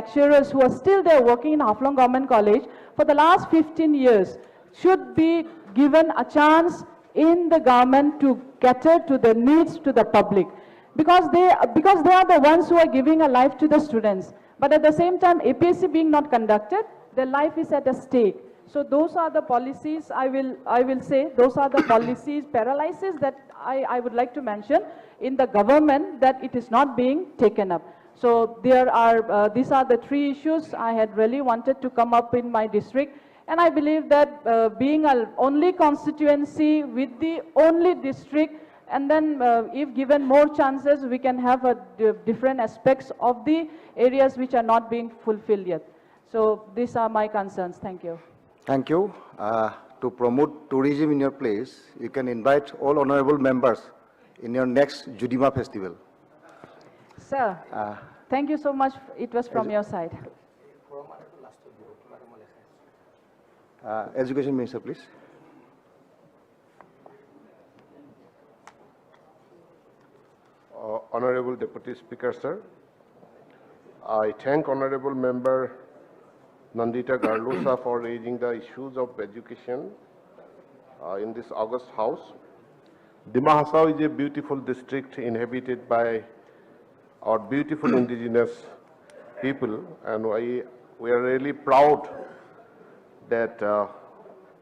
lecturers who are still there working in Haflong Government College for the last 15 years should be given a chance in the government to cater to the needs to the public, because they are the ones who are giving a life to the students. But at the same time, APSC being not conducted, their life is at a stake. So those are the policies, I will say, those are the policies, paralysis that I would like to mention in the government, that it is not being taken up. So there are, these are the three issues I had really wanted to come up in my district. And I believe that being a only constituency with the only district, and then if given more chances, we can have different aspects of the areas which are not being fulfilled yet. So these are my concerns. Thank you. Thank you. To promote tourism in your place, you can invite all honorable members in your next Judima festival. Sir, thank you so much. It was from your side. Education Minister, please. Honorable Deputy Speaker, sir, I thank Honorable Member Nandita Garlusa for raising the issues of education in this August House. Dima Hasao is a beautiful district inhabited by our beautiful indigenous people, and we are really proud that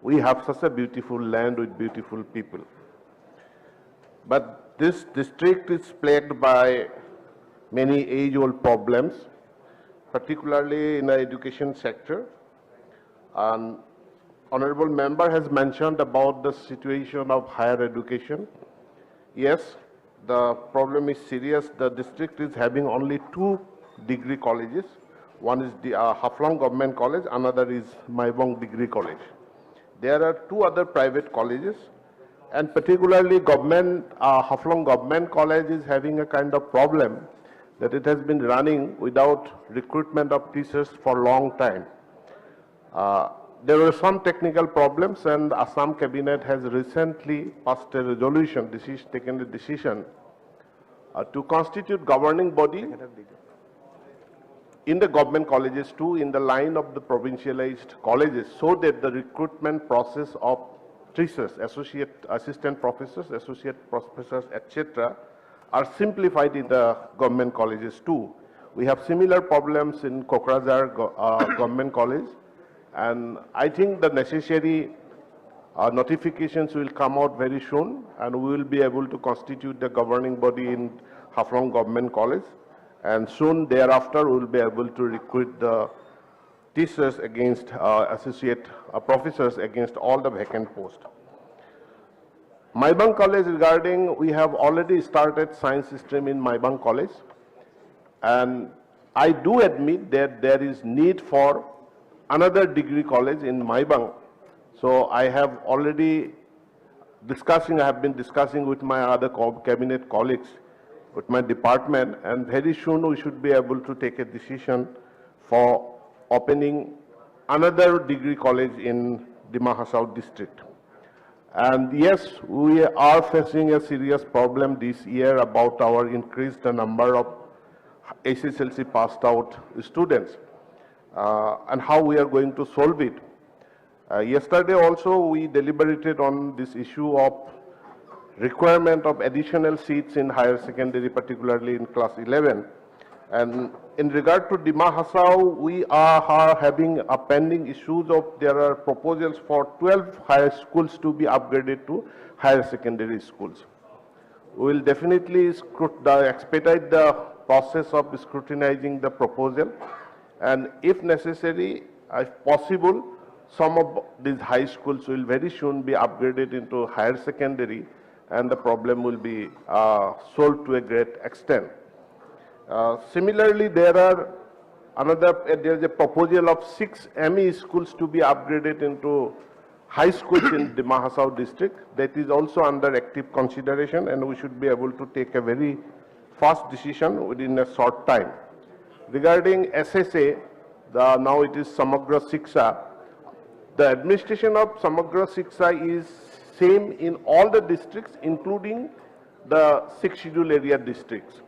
we have such a beautiful land with beautiful people. But this district is plagued by many age-old problems, particularly in the education sector. And Honorable Member has mentioned about the situation of higher education. Yes, the problem is serious. The district is having only 2 degree colleges. One is the Haflong Government College, another is Maibong Degree College. There are 2 other private colleges, and particularly Haflong Government College is having a kind of problem that it has been running without recruitment of teachers for a long time. There were some technical problems, and Assam Cabinet has recently passed a resolution, taken a decision to constitute governing body in the government colleges too, in the line of the provincialized colleges, so that the recruitment process of teachers, assistant professors, associate professors, etc., are simplified in the government colleges too. We have similar problems in Kokrajhar Government College, and I think the necessary notifications will come out very soon, and we will be able to constitute the governing body in Haflong Government College. And soon thereafter, we will be able to recruit the teachers against associate professors against all the vacant posts. Maibang College, regarding, we have already started science stream in Maibang College, and I do admit that there is need for another degree college in Maibang. So I have already I have been discussing with my other cabinet colleagues, with my department, and very soon we should be able to take a decision for opening another degree college in Dima Hasao district. And yes, we are facing a serious problem this year about our increased number of SSLC passed out students, and how we are going to solve it. Yesterday also we deliberated on this issue of requirement of additional seats in higher secondary, particularly in class 11. And in regard to Dima Hasao, we are having a pending issues of, there are proposals for 12 higher schools to be upgraded to higher secondary schools. We will definitely expedite the process of scrutinizing the proposal, and if necessary, if possible, some of these high schools will very soon be upgraded into higher secondary, and the problem will be solved to a great extent. Similarly, there is a proposal of 6 ME schools to be upgraded into high schools in Dima Hasao district. That is also under active consideration, and we should be able to take a very fast decision within a short time. Regarding SSA, now it is Samagra Shiksha. The administration of Samagra Shiksha is same in all the districts, including the 6 scheduled area districts.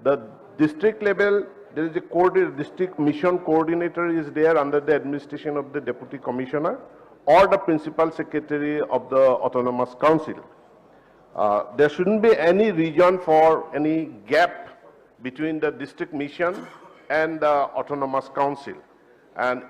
The district level there is a district mission coordinator is there under the administration of the deputy commissioner or the principal secretary of the autonomous council. There shouldn't be any reason for any gap between the district mission and the autonomous council. And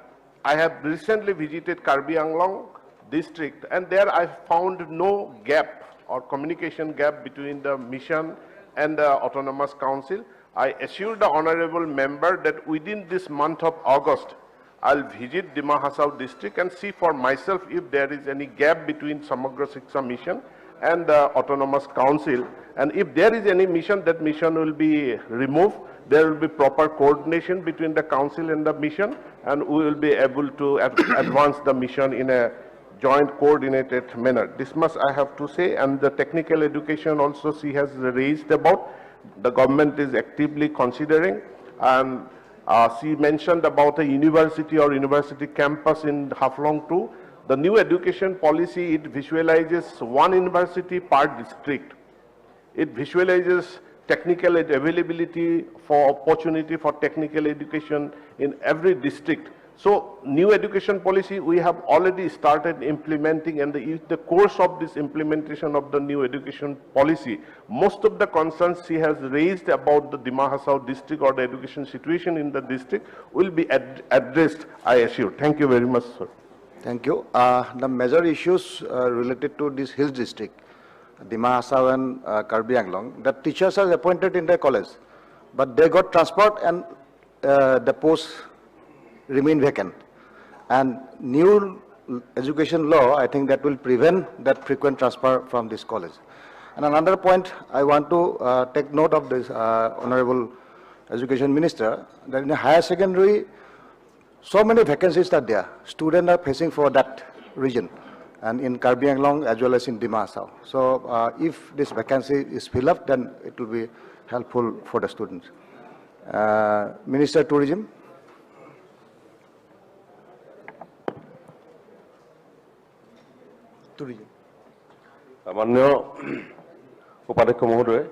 I have recently visited Karbi Anglong district, and there I found no gap or communication gap between the mission and the autonomous council. I assure the honorable member that within this month of August, I'll visit Dima Hasao district and see for myself if there is any gap between Samagra Shiksha mission and the autonomous council. And if there is any mission, that mission will be removed. There will be proper coordination between the council and the mission, and we will be able to advance the mission in a joint coordinated manner. This much I have to say. And the technical education also she has raised about. The government is actively considering, and she mentioned about a university or university campus in Haflong too. The new education policy, it visualizes one university per district. It visualizes technical availability for opportunity for technical education in every district. So new education policy we have already started implementing, and the course of this implementation of the new education policy, most of the concerns she has raised about the Dima Hasao district or the education situation in the district will be addressed, I assure. Thank you very much, sir. Thank you. The major issues related to this hills district, Dima Hasao and Karbi Anglong, the teachers are appointed in their college, but they got transferred and the posts remain vacant. And new education law, I think that will prevent that frequent transfer from this college. And another point, I want to take note of this, Honorable Education Minister, that in the higher secondary, so many vacancies are there. Students are facing for that region, and in Karbi Anglong as well as in Dima Hasao. So if this vacancy is filled up, then it will be helpful for the students. Minister Tourism. Tourism. মাননীয় উপাধ্যক্ষ মহোদয়,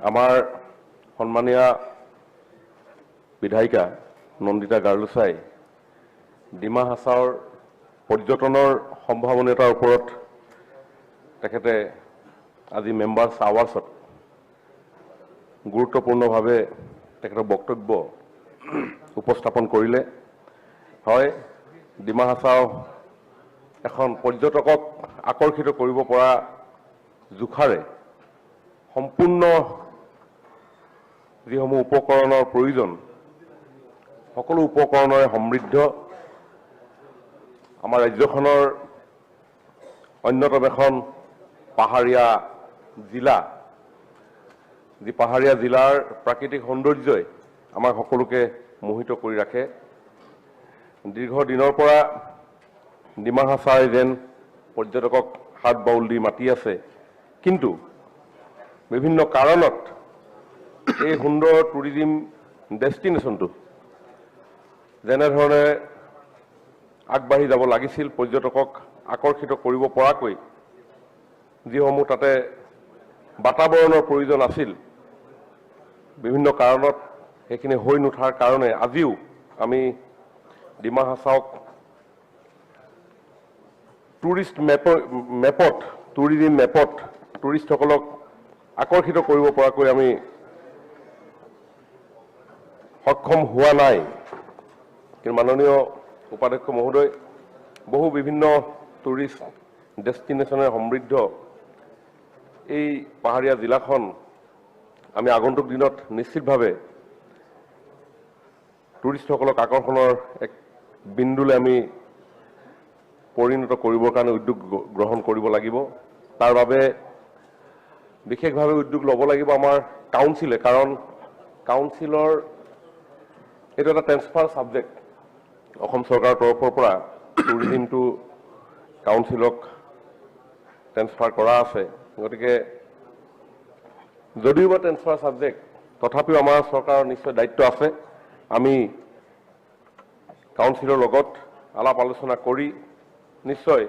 আমাৰ সন্মানীয় বিধায়িকা নন্দিতা গাৰ্লুচাই ডিমা হাছাওৰ পৰ্যটনৰ সম্ভাৱনীয়তাৰ ওপৰত তেখেতে আজি মেম্বাৰ্ছ আৱাৰ্ছত গুৰুত্বপূৰ্ণভাৱে তেখেতৰ বক্তব্য উপস্থাপন কৰিলে। হয়, ডিমা হাছাও এখন পৰ্যটকক আকৰ্ষিত কৰিব পৰা জোখাৰে সম্পূৰ্ণ যিসমূহ উপকৰণৰ প্ৰয়োজন, সকলো উপকৰণৰে সমৃদ্ধ আমাৰ ৰাজ্যখনৰ অন্যতম এখন পাহাৰীয়া জিলা, যি পাহাৰীয়া জিলাৰ প্ৰাকৃতিক সৌন্দৰ্যই আমাক সকলোকে মোহিত কৰি ৰাখে। দীৰ্ঘদিনৰ পৰা ডিমা হাছাওৱে যেন পৰ্যটকক হাত বাউল দি মাতি আছে, কিন্তু বিভিন্ন কাৰণত এই সুন্দৰ টুৰিজিম ডেষ্টিনেশ্যনটো যেনেধৰণে আগবাঢ়ি যাব লাগিছিল, পৰ্যটকক আকৰ্ষিত কৰিব পৰাকৈ যিসমূহ তাতে বাতাবৰণৰ প্ৰয়োজন আছিল, বিভিন্ন কাৰণত সেইখিনি হৈ নুঠাৰ কাৰণে আজিও আমি ডিমা হাছাওক টুৰিজিম মেপত টুৰিষ্টসকলক আকৰ্ষিত কৰিব পৰাকৈ আমি সক্ষম হোৱা নাই। কিন্তু মাননীয় উপাধ্যক্ষ মহোদয়, বহু বিভিন্ন টুৰিষ্ট ডেষ্টিনেশ্যনে সমৃদ্ধ এই পাহাৰীয়া জিলাখন আমি আগন্তুক দিনত নিশ্চিতভাৱে টুৰিষ্টসকলক আকৰ্ষণৰ এক বিন্দুলৈ আমি পৰিণত কৰিবৰ কাৰণে উদ্যোগ গ্ৰহণ কৰিব লাগিব। তাৰ বাবে বিশেষভাৱে উদ্যোগ ল'ব লাগিব আমাৰ কাউন্সিলে, কাৰণ কাউন্সিলৰ এইটো এটা ট্ৰেন্সফাৰ ছাবজেক্ট। অসম চৰকাৰৰ তৰফৰ পৰা টুৰিজিমটো কাউন্সিলক ট্ৰেন্সফাৰ কৰা আছে। গতিকে যদিও বা ট্ৰেন্সফাৰ ছাবজেক্ট, তথাপিও আমাৰ চৰকাৰৰ নিশ্চয় দায়িত্ব আছে। আমি কাউন্সিলৰ লগত আলাপ আলোচনা কৰি নিশ্চয়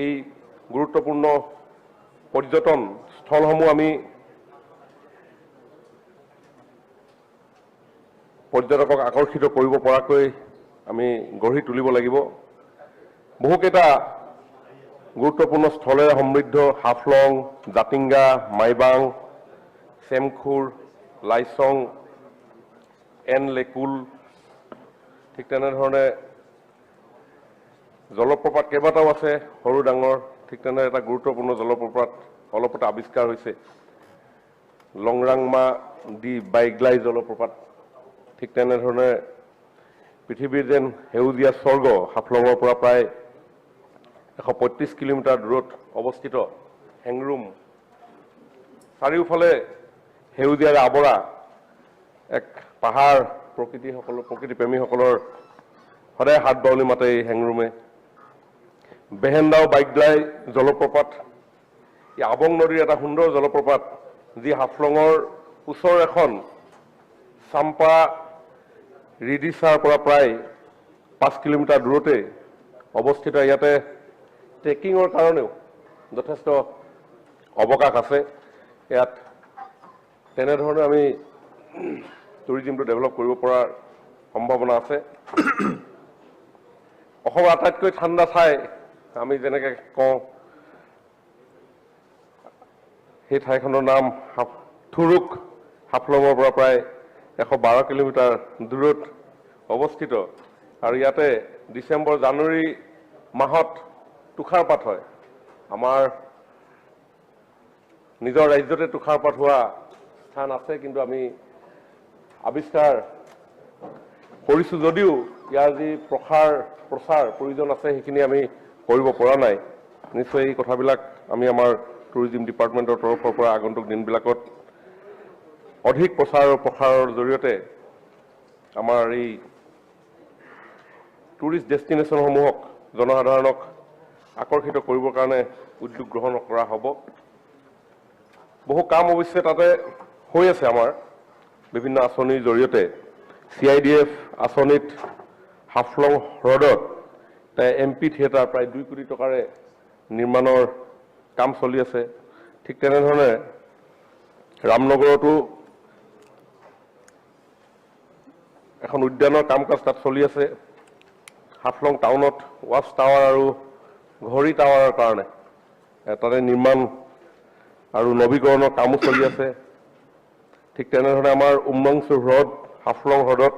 এই গুৰুত্বপূৰ্ণ পৰ্যটন স্থলসমূহ আমি পৰ্যটকক আকৰ্ষিত কৰিব পৰাকৈ আমি গঢ়ি তুলিব লাগিব। বহুকেইটা গুৰুত্বপূৰ্ণ স্থলেৰে সমৃদ্ধ হাফলং, জাতিংগা, মাইবাং, চেমখুৰ, লাইচং, এনলেকুল, ঠিক তেনেধৰণে জলপ্ৰপাত কেইবাটাও আছে সৰু ডাঙৰ। ঠিক তেনে এটা গুৰুত্বপূৰ্ণ জলপ্ৰপাত অলপতে আৱিষ্কাৰ হৈছে, লংৰাংমা দি বাইগলাই জলপ্ৰপাত। ঠিক তেনেধৰণে পৃথিৱীৰ যেন সেউজীয়া স্বৰ্গ হাফলঙৰ পৰা প্ৰায় 135 কিলোমিটাৰ দূৰত অৱস্থিত হেংৰুম, চাৰিওফালে সেউজীয়াৰে আৱৰা এক পাহাৰ। প্ৰকৃতিপ্ৰেমীসকলৰ সদায় হাত বাউলি মাতে এই হেংৰুমে। বেহেন্দাও বাইগলাই জলপ্ৰপাত, এই আবং নদীৰ এটা সুন্দৰ জলপ্ৰপাত, যি হাফলঙৰ ওচৰৰ এখন চাম্পা ৰিডিচাৰ পৰা প্ৰায় 5 কিলোমিটাৰ দূৰতে অৱস্থিত। ইয়াতে ট্ৰেকিঙৰ কাৰণেও যথেষ্ট অৱকাশ আছে। ইয়াত তেনেধৰণে আমি টুৰিজিমটো ডেভেলপ কৰিব পৰাৰ সম্ভাৱনা আছে। অসমৰ আটাইতকৈ ঠাণ্ডা ঠাই আমি যেনেকৈ কওঁ, সেই ঠাইখনৰ নাম থুৰুক, হাফলঙৰ পৰা প্ৰায় 112 কিলোমিটাৰ দূৰত অৱস্থিত। আৰু ইয়াতে ডিচেম্বৰ জানুৱাৰী মাহত তুষাৰপাত হয়। আমাৰ নিজৰ ৰাজ্যতে তুষাৰপাত হোৱা স্থান আছে, কিন্তু আমি আৱিষ্কাৰ কৰিছোঁ যদিও ইয়াৰ যি প্ৰচাৰ প্ৰয়োজন আছে সেইখিনি আমি কৰিব পৰা নাই। নিশ্চয় এই কথাবিলাক আমি আমাৰ টুৰিজিম ডিপাৰ্টমেণ্টৰ তৰফৰ পৰা আগন্তুক দিনবিলাকত অধিক প্ৰচাৰ প্ৰসাৰৰ জৰিয়তে আমাৰ এই টুৰিষ্ট ডেষ্টিনেশ্যনসমূহক জনসাধাৰণক আকৰ্ষিত কৰিবৰ কাৰণে উদ্যোগ গ্ৰহণ কৰা হ'ব। বহু কাম অৱশ্যে তাতে হৈ আছে আমাৰ বিভিন্ন আঁচনিৰ জৰিয়তে। CIDF আঁচনিত হাফলং হ্ৰদত MP থিয়েটাৰ প্ৰায় 2 কোটি টকাৰে নিৰ্মাণৰ কাম চলি আছে। ঠিক তেনেধৰণে ৰামনগৰতো এখন উদ্যানৰ কাম কাজ তাত চলি আছে। হাফলং টাউনত ৱাচ টাৱাৰ আৰু ঘড়ী টাৱাৰৰ কাৰণে তাতে নিৰ্মাণ আৰু নৱীকৰণৰ কামো চলি আছে। ঠিক তেনেধৰণে আমাৰ উমংচু হ্ৰদ, হাফলং হ্ৰদত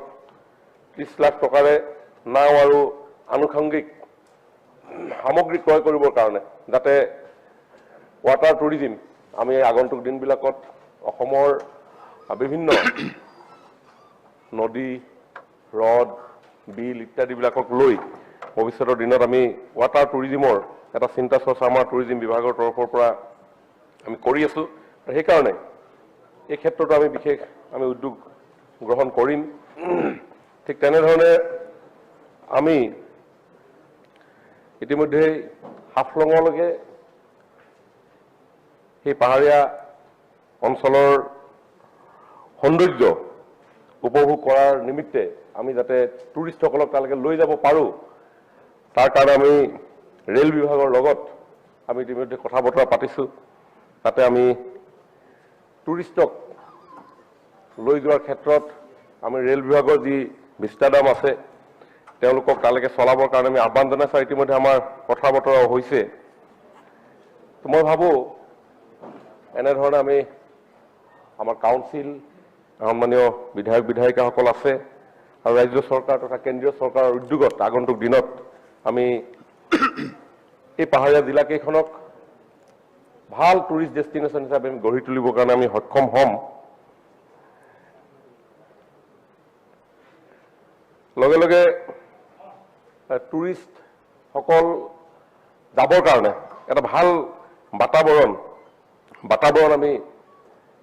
30 লাখ টকাৰে নাও আৰু আনুষংগিক সামগ্ৰী ক্ৰয় কৰিবৰ কাৰণে, যাতে ৱাটাৰ টুৰিজিম আমি আগন্তুক দিনবিলাকত অসমৰ বিভিন্ন নদী, হ্ৰদ, বিল ইত্যাদিবিলাকক লৈ ভৱিষ্যতৰ দিনত আমি ৱাটাৰ টুৰিজিমৰ এটা চিন্তা চৰ্চা আমাৰ টুৰিজিম বিভাগৰ তৰফৰ পৰা আমি কৰি আছোঁ। সেইকাৰণে এই ক্ষেত্ৰতো আমি বিশেষ উদ্যোগ গ্ৰহণ কৰিম। ঠিক তেনেধৰণে আমি ইতিমধ্যে হাফলঙলৈকে সেই পাহাৰীয়া অঞ্চলৰ সৌন্দৰ্য উপভোগ কৰাৰ নিমিত্তে আমি যাতে টুৰিষ্টসকলক তালৈকে লৈ যাব পাৰোঁ, তাৰ কাৰণে আমি ৰেল বিভাগৰ লগত আমি ইতিমধ্যে কথা বতৰা পাতিছোঁ। তাতে আমি টুৰিষ্টক লৈ যোৱাৰ ক্ষেত্ৰত আমি ৰেল বিভাগৰ যি বিস্তাদাম আছে তেওঁলোকক তালৈকে চলাবৰ কাৰণে আমি আহ্বান জনাইছোঁ। ইতিমধ্যে আমাৰ কথা বতৰা হৈছে। মই ভাবোঁ এনেধৰণে আমি আমাৰ কাউন্সিল, সন্মানীয় বিধায়ক বিধায়িকাসকল আছে আৰু ৰাজ্য চৰকাৰ তথা কেন্দ্ৰীয় চৰকাৰৰ উদ্যোগত আগন্তুক দিনত আমি এই পাহাৰীয়া জিলাকেইখনক ভাল টুৰিষ্ট ডেষ্টিনেশ্যন হিচাপে আমি গঢ়ি তুলিবৰ কাৰণে আমি সক্ষম হ'ম। লগে লগে টুৰিষ্টসকল যাবৰ কাৰণে এটা ভাল বাতাবৰণ আমি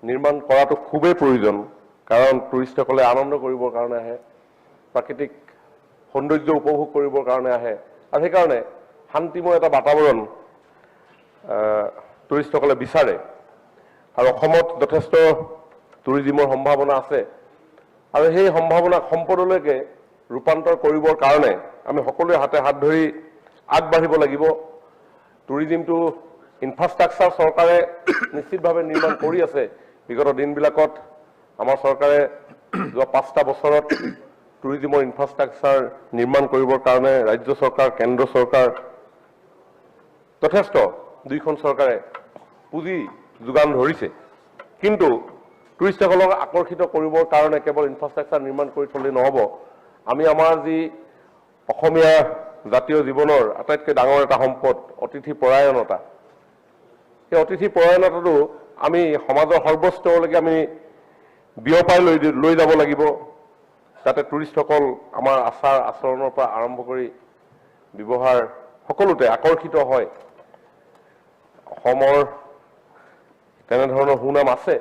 নিৰ্মাণ কৰাটো খুবেই প্ৰয়োজন। কাৰণ টুৰিষ্টসকলে আনন্দ কৰিবৰ কাৰণে আহে, প্ৰাকৃতিক সৌন্দৰ্য উপভোগ কৰিবৰ কাৰণে আহে, আৰু সেইকাৰণে শান্তিময় এটা বাতাবৰণ টুৰিষ্টসকলে বিচাৰে। আৰু অসমত যথেষ্ট টুৰিজিমৰ সম্ভাৱনা আছে, আৰু সেই সম্ভাৱনাক সম্পদলৈকে ৰূপান্তৰ কৰিবৰ কাৰণে আমি সকলোৱে হাতে হাত ধৰি আগবাঢ়িব লাগিব। টুৰিজিমটো ইনফ্ৰাষ্ট্ৰাকচাৰ চৰকাৰে নিশ্চিতভাৱে নিৰ্মাণ কৰি আছে। বিগত দিনবিলাকত আমাৰ চৰকাৰে যোৱা 5টা বছৰত টুৰিজিমৰ ইনফ্ৰাষ্ট্ৰাকচাৰ নিৰ্মাণ কৰিবৰ কাৰণে ৰাজ্য চৰকাৰ কেন্দ্ৰ চৰকাৰ যথেষ্ট দুইখন চৰকাৰে পুঁজি যোগান ধৰিছে কিন্তু টুৰিষ্টসকলক আকৰ্ষিত কৰিবৰ কাৰণে কেৱল ইনফ্ৰাষ্ট্ৰাকচাৰ নিৰ্মাণ কৰি থলে নহব আমি আমাৰ যি অসমীয়া জাতীয় জীৱনৰ আটাইতকৈ ডাঙৰ এটা সম্পদ অতিথি পৰায়ণতা এই অতিথি পৰায়ণতাটো আমি সমাজৰ সৰ্বস্তৰলৈকে আমি বিয়পাই লৈ যাব লাগিব যাতে টুৰিষ্টসকল আমাৰ আচাৰ আচৰণৰ পৰা আৰম্ভ কৰি ব্যৱহাৰ সকলোতে আকৰ্ষিত হয় অসমৰ তেনেধৰণৰ সুনাম আছে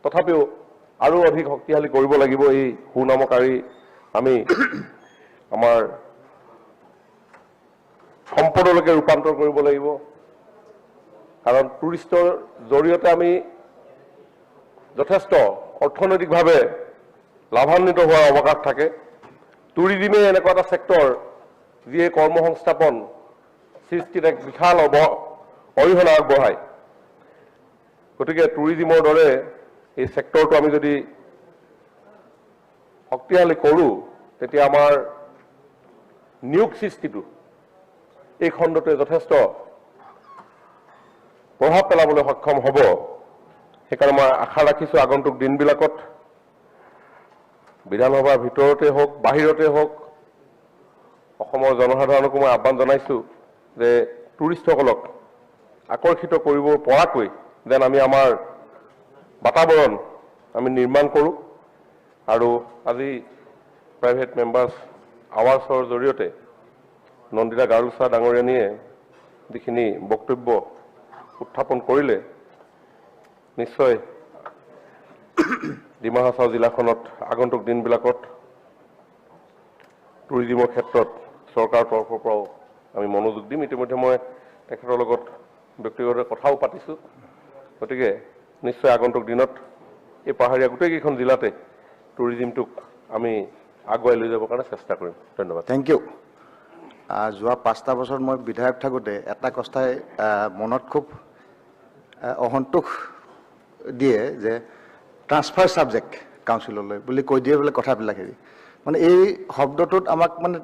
তথাপিও আৰু অধিক শক্তিশালী কৰিব লাগিব এই সুনামকাৰী আমি আমাৰ সম্পদলৈকে ৰূপান্তৰ কৰিব লাগিব কাৰণ টুৰিষ্টৰ জৰিয়তে আমি যথেষ্ট অৰ্থনৈতিকভাৱে লাভান্বিত হোৱাৰ অৱকাশ থাকে টুৰিজিমে এনেকুৱা এটা সেক্টৰ যিয়ে কৰ্মসংস্থাপন সৃষ্টিত এক বিশাল অৰিহণা আগবঢ়ায় গতিকে টুৰিজিমৰ দৰে এই সেক্টৰটো আমি যদি শক্তিশালী কৰোঁ তেতিয়া আমাৰ নিয়োগ সৃষ্টিটো এই খণ্ডটোৱে যথেষ্ট প্ৰভাৱ পেলাবলৈ সক্ষম হ'ব সেইকাৰণে মই আশা ৰাখিছোঁ আগন্তুক দিনবিলাকত বিধানসভাৰ ভিতৰতে হওক বাহিৰতে হওক অসমৰ জনসাধাৰণকো মই আহ্বান জনাইছোঁ যে টুৰিষ্টসকলক আকৰ্ষিত কৰিব পৰাকৈ যেন আমি আমাৰ বাতাবৰণ আমি নিৰ্মাণ কৰোঁ আৰু আজি প্ৰাইভেট মেম্বাৰ্ছ আৱাৰ্ছৰ জৰিয়তে নন্দিতা গাৰুলছা ডাঙৰীয়ানীয়ে যিখিনি বক্তব্য উত্থাপন কৰিলে নিশ্চয় ডিমা হাছাও জিলাখনত আগন্তুক দিনবিলাকত টুৰিজিমৰ ক্ষেত্ৰত চৰকাৰৰ তৰফৰ পৰাও আমি মনোযোগ দিম ইতিমধ্যে মই তেখেতৰ লগত ব্যক্তিগত কথাও পাতিছোঁ গতিকে নিশ্চয় আগন্তুক দিনত এই পাহাৰীয়া গোটেইকেইখন জিলাতে টুৰিজিমটোক আমি আগুৱাই লৈ যাবৰ কাৰণে চেষ্টা কৰিম ধন্যবাদ থেংক ইউ যোৱা 5টা বছৰ মই বিধায়ক থাকোঁতে এটা কথাই মনত খুব অসন্তোষ দিয়ে যে ট্ৰান্সফাৰ ছাবজেক্ট কাউন্সিললৈ বুলি কৈ দিয়ে বোলে কথাবিলাক হেৰি মানে এই শব্দটোত আমাক মানে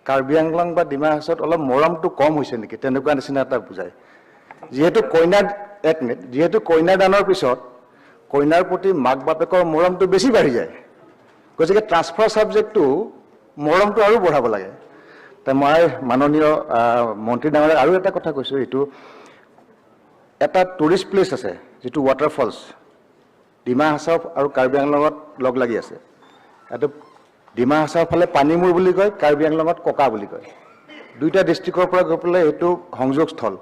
কাৰ্বি আংলং বা ডিমা হাছাওত অলপ মৰমটো কম হৈছে নেকি তেনেকুৱা নিচিনা এটা বুজায় যিহেতু কইনাৰ এক মিনিট যিহেতু কন্যাদানৰ পিছত কইনাৰ প্ৰতি মাক বাপেকৰ মৰমটো বেছি বাঢ়ি যায় গতিকে ট্ৰান্সফাৰ ছাবজেক্টটো মৰমটো আৰু বঢ়াব লাগে তে মই মাননীয় মন্ত্ৰী ডাঙৰীয়াক আৰু এটা কথা কৈছোঁ এইটো এটা টুৰিষ্ট প্লেচ আছে যিটো ৱাটাৰফলছ ডিমা হাছাও আৰু কাৰ্বি আংলঙত লগ লাগি আছে এইটো ডিমা হাছাওৰ ফালে পানীমূৰ বুলি কয় কাৰ্বি আংলঙত ককা বুলি কয় দুইটা ডিষ্ট্ৰিক্টৰ পৰা গৈ পেলাই এইটো সংযোগস্থল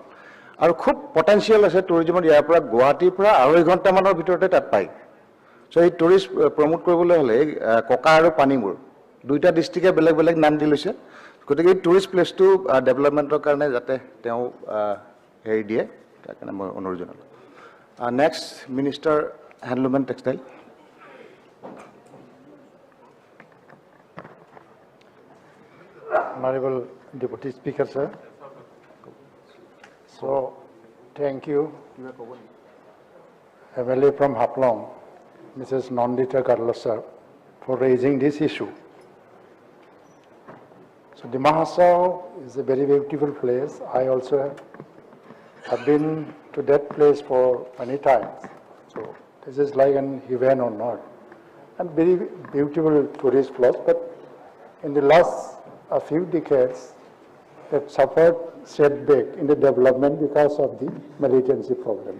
আৰু খুব পটেনচিয়েল আছে টুৰিজিমত ইয়াৰ পৰা গুৱাহাটীৰ পৰা 2.5 ঘণ্টামানৰ ভিতৰতে তাত পায় চ' এই টুৰিষ্ট প্ৰমোট কৰিবলৈ হ'লে ককা আৰু পানীমূৰ দুইটা ডিষ্ট্ৰিক্টে বেলেগ বেলেগ নাম দি লৈছে গতিকে এই টুৰিষ্ট প্লেচটো ডেভেলপমেণ্টৰ কাৰণে যাতে তেওঁ হেৰি দিয়ে তাৰ কাৰণে মই অনুৰোধ জনালোঁ next minister handloom and textile Honorable Deputy Speaker, sir. So, thank you, MLA from Haplong, Mrs. Nandita Garulosa, for raising this issue. So, Dima Hasao is a very beautiful place. I also have been to that place for many times. So, this is like an heaven on earth, and very beautiful tourist place. But in the last a few decades, that suffered setback in the development because of the militancy problem.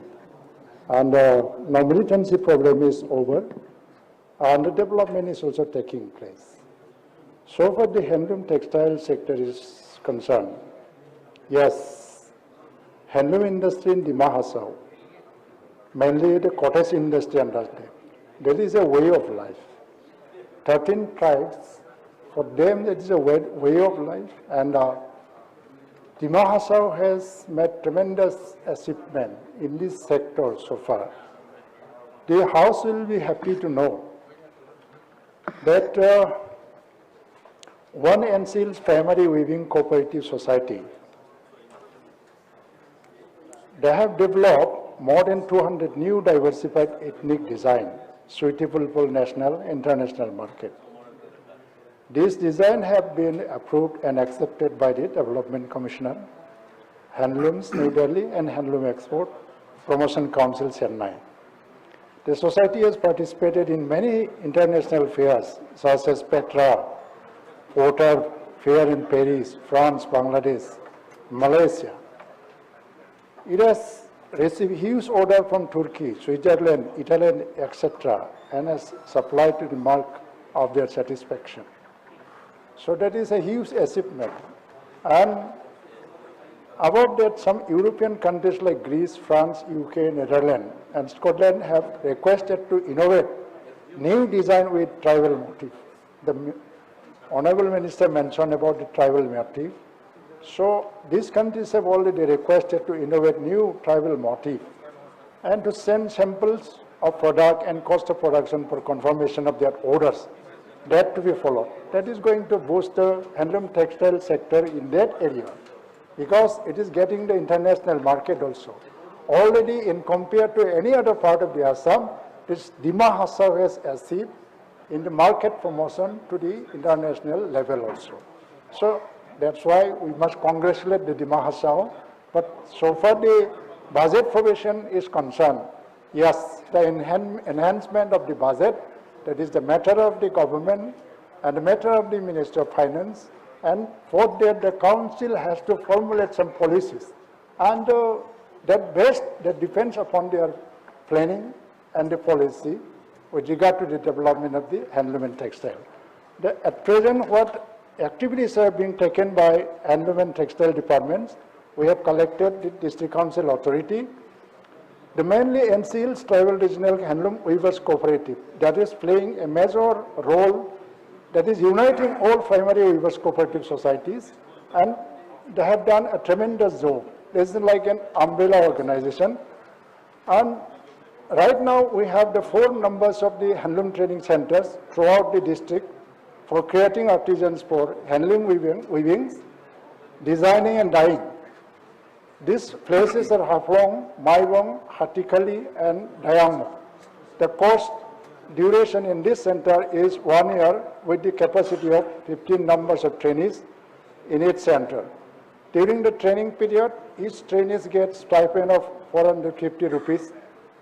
And now militancy problem is over, and the development is also taking place. So far the handloom textile sector is concerned, yes, handloom industry in Dima Hasao, mainly the cottage industry understand, there is a way of life. 13 tribes, for them it is a way of life, and Dima Hasao has made tremendous achievement in this sector so far. The House will be happy to know that One Enseal's Primary Weaving Cooperative Society, they have developed more than 200 new diversified ethnic design suitable for national, international market. These designs have been approved and accepted by the Development Commissioner, Handlooms New Delhi and Handloom Export Promotion Council Chennai. The society has participated in many international fairs such as Petra, Porter Fair in Paris, France, Bangladesh, Malaysia. It has received huge order from Turkey, Switzerland, Italy, etc., and has supplied to the mark of their satisfaction. So that is a huge achievement. And about that, some European countries like Greece, France, UK, Netherlands, and Scotland have requested to innovate new design with tribal motif. The Honorable Minister mentioned about the tribal motif. So these countries have already requested to innovate new tribal motif and to send samples of product and cost of production for confirmation of their orders. That to be followed. That is going to boost the handloom textile sector in that area because it is getting the international market also. Already in compared to any other part of the Assam, this Dima Hasao has achieved in the market promotion to the international level also. So that's why we must congratulate the Dima Hasao. But so far the budget provision is concerned. Yes, the enhancement of the budget, that is the matter of the government and the matter of the Minister of Finance. And for that, the council has to formulate some policies. And that depends upon their planning and the policy with regard to the development of the handloom and textile. At present, what activities are being taken by handloom and textile departments, we have collected the district council authority. The mainly NCL's Tribal Regional Handloom Weavers Cooperative, that is playing a major role, that is uniting all primary weavers cooperative societies, and they have done a tremendous job. This is like an umbrella organization. And right now we have the 4 numbers of the handloom training centers throughout the district for creating artisans for handloom weavings, designing and dyeing. These places are Haflong, Maibong, Hatikali and Dayangmo. The course duration in this center is 1 year with the capacity of 15 numbers of trainees in each center. During the training period, each trainee gets stipend of 450 rupees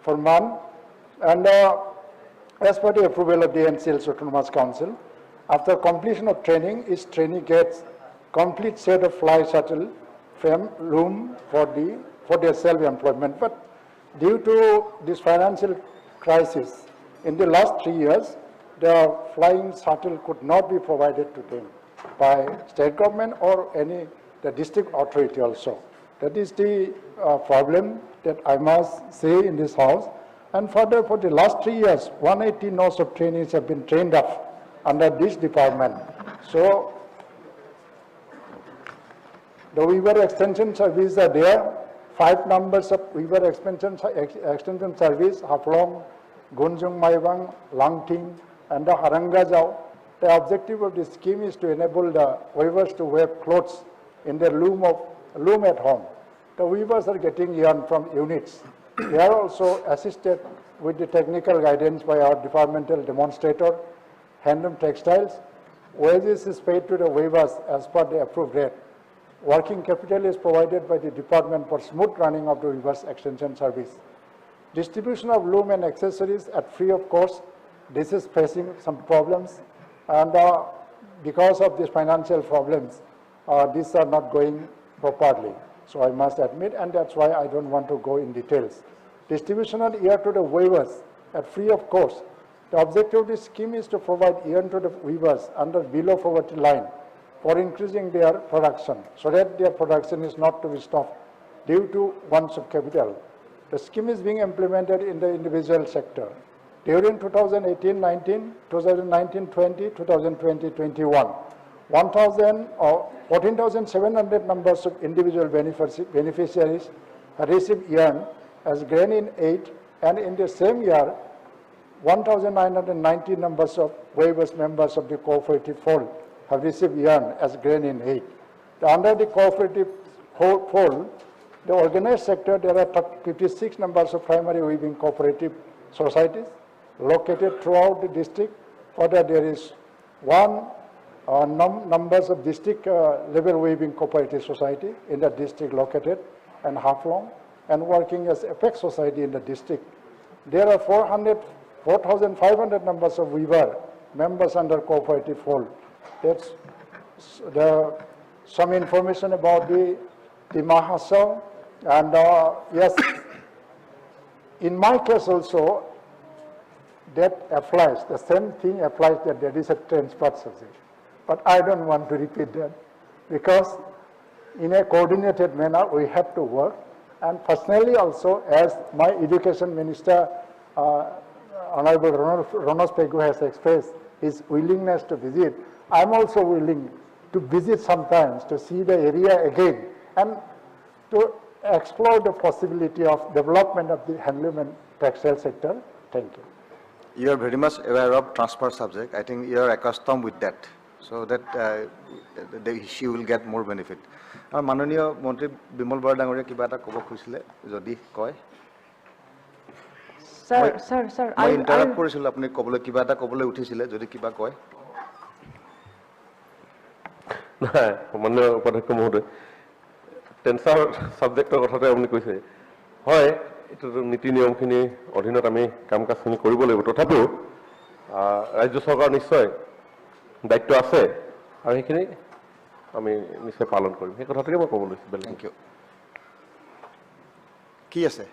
per month, and as per the approval of the NCL Autonomous Council, after completion of training, each trainee gets complete set of fly shuttle frame loom for their self-employment. But due to this financial crisis, in the last 3 years, the flying shuttle could not be provided to them by state government or the district authority also. That is the problem that I must say in this house. And further, for the last 3 years, 180 knots of trainees have been trained up under this department. So the Weaver Extension Service are there. 5 numbers of Weaver Extension Service, Haflong, Gunjung Maibang, Langting, and the Harangajao. The objective of this scheme is to enable the weavers to wear clothes in their loom at home. The weavers are getting yarn from units. They are also assisted with the technical guidance by our departmental demonstrator, Handloom Textiles. Wages is paid to the weavers as per the approved rate. Working capital is provided by the department for smooth running of the Weavers Extension Service. Distribution of loom and accessories at free of cost. This is facing some problems, and because of these financial problems, these are not going properly. So I must admit, and that's why I don't want to go in details. Distribution of yarn to the weavers at free of cost. The objective of this scheme is to provide yarn to the weavers under below poverty line for increasing their production, so that their production is not to be stopped due to want of capital. The scheme is being implemented in the individual sector. During 2018-19, 2019-20, 2020-21, 14,700 numbers of individual beneficiaries have received yarn as grain in aid, and in the same year, 1,990 numbers of weavers members of the cooperative fold have received yarn as grain in aid. Under the cooperative fold, the organized sector, there are 56 numbers of primary weaving cooperative societies, located throughout the district, whether there is one numbers of district level weaving cooperative society in the district located and Haflong, and working as Apex society in the district. There are 4,500 numbers of weaver members under cooperative fold. That's some information about the Mahasal. And yes, in my case also, that applies, the same thing applies, that there is a transport subject. But I don't want to repeat that, because in a coordinated manner we have to work. And personally also, as my education minister, Honorable Ronos Pegu has expressed his willingness to visit, I'm also willing to visit sometimes to see the area again and to explore the possibility of development of the handloom and textile sector. Thank you. You are very much aware of transport subject. I think you are accustomed with that, so that she will get more benefit. Our Manoniya Montri Bimal Bora Dangoria kiba eta kobo khusile jodi koy. Sir, I interrupt korisil apni kobole kiba eta kobole uthisile jodi kiba koy. নাই মাননীয় উপাধ্যক্ষ মহোদয় টেন্সাৰ সাবজেক্টৰ কথাতে আপুনি কৈছে হয় এইটো নীতি নিয়মখিনি অধীনত আমি কাম কাজখিনি কৰিব লাগিব তথাপিও ৰাজ্য চৰকাৰ নিশ্চয় দায়িত্ব আছে আৰু সেইখিনি আমি নিশ্চয় পালন কৰিম এই কথাটোকে মই ক'ব লৈছোঁ Thank you. কি আছে?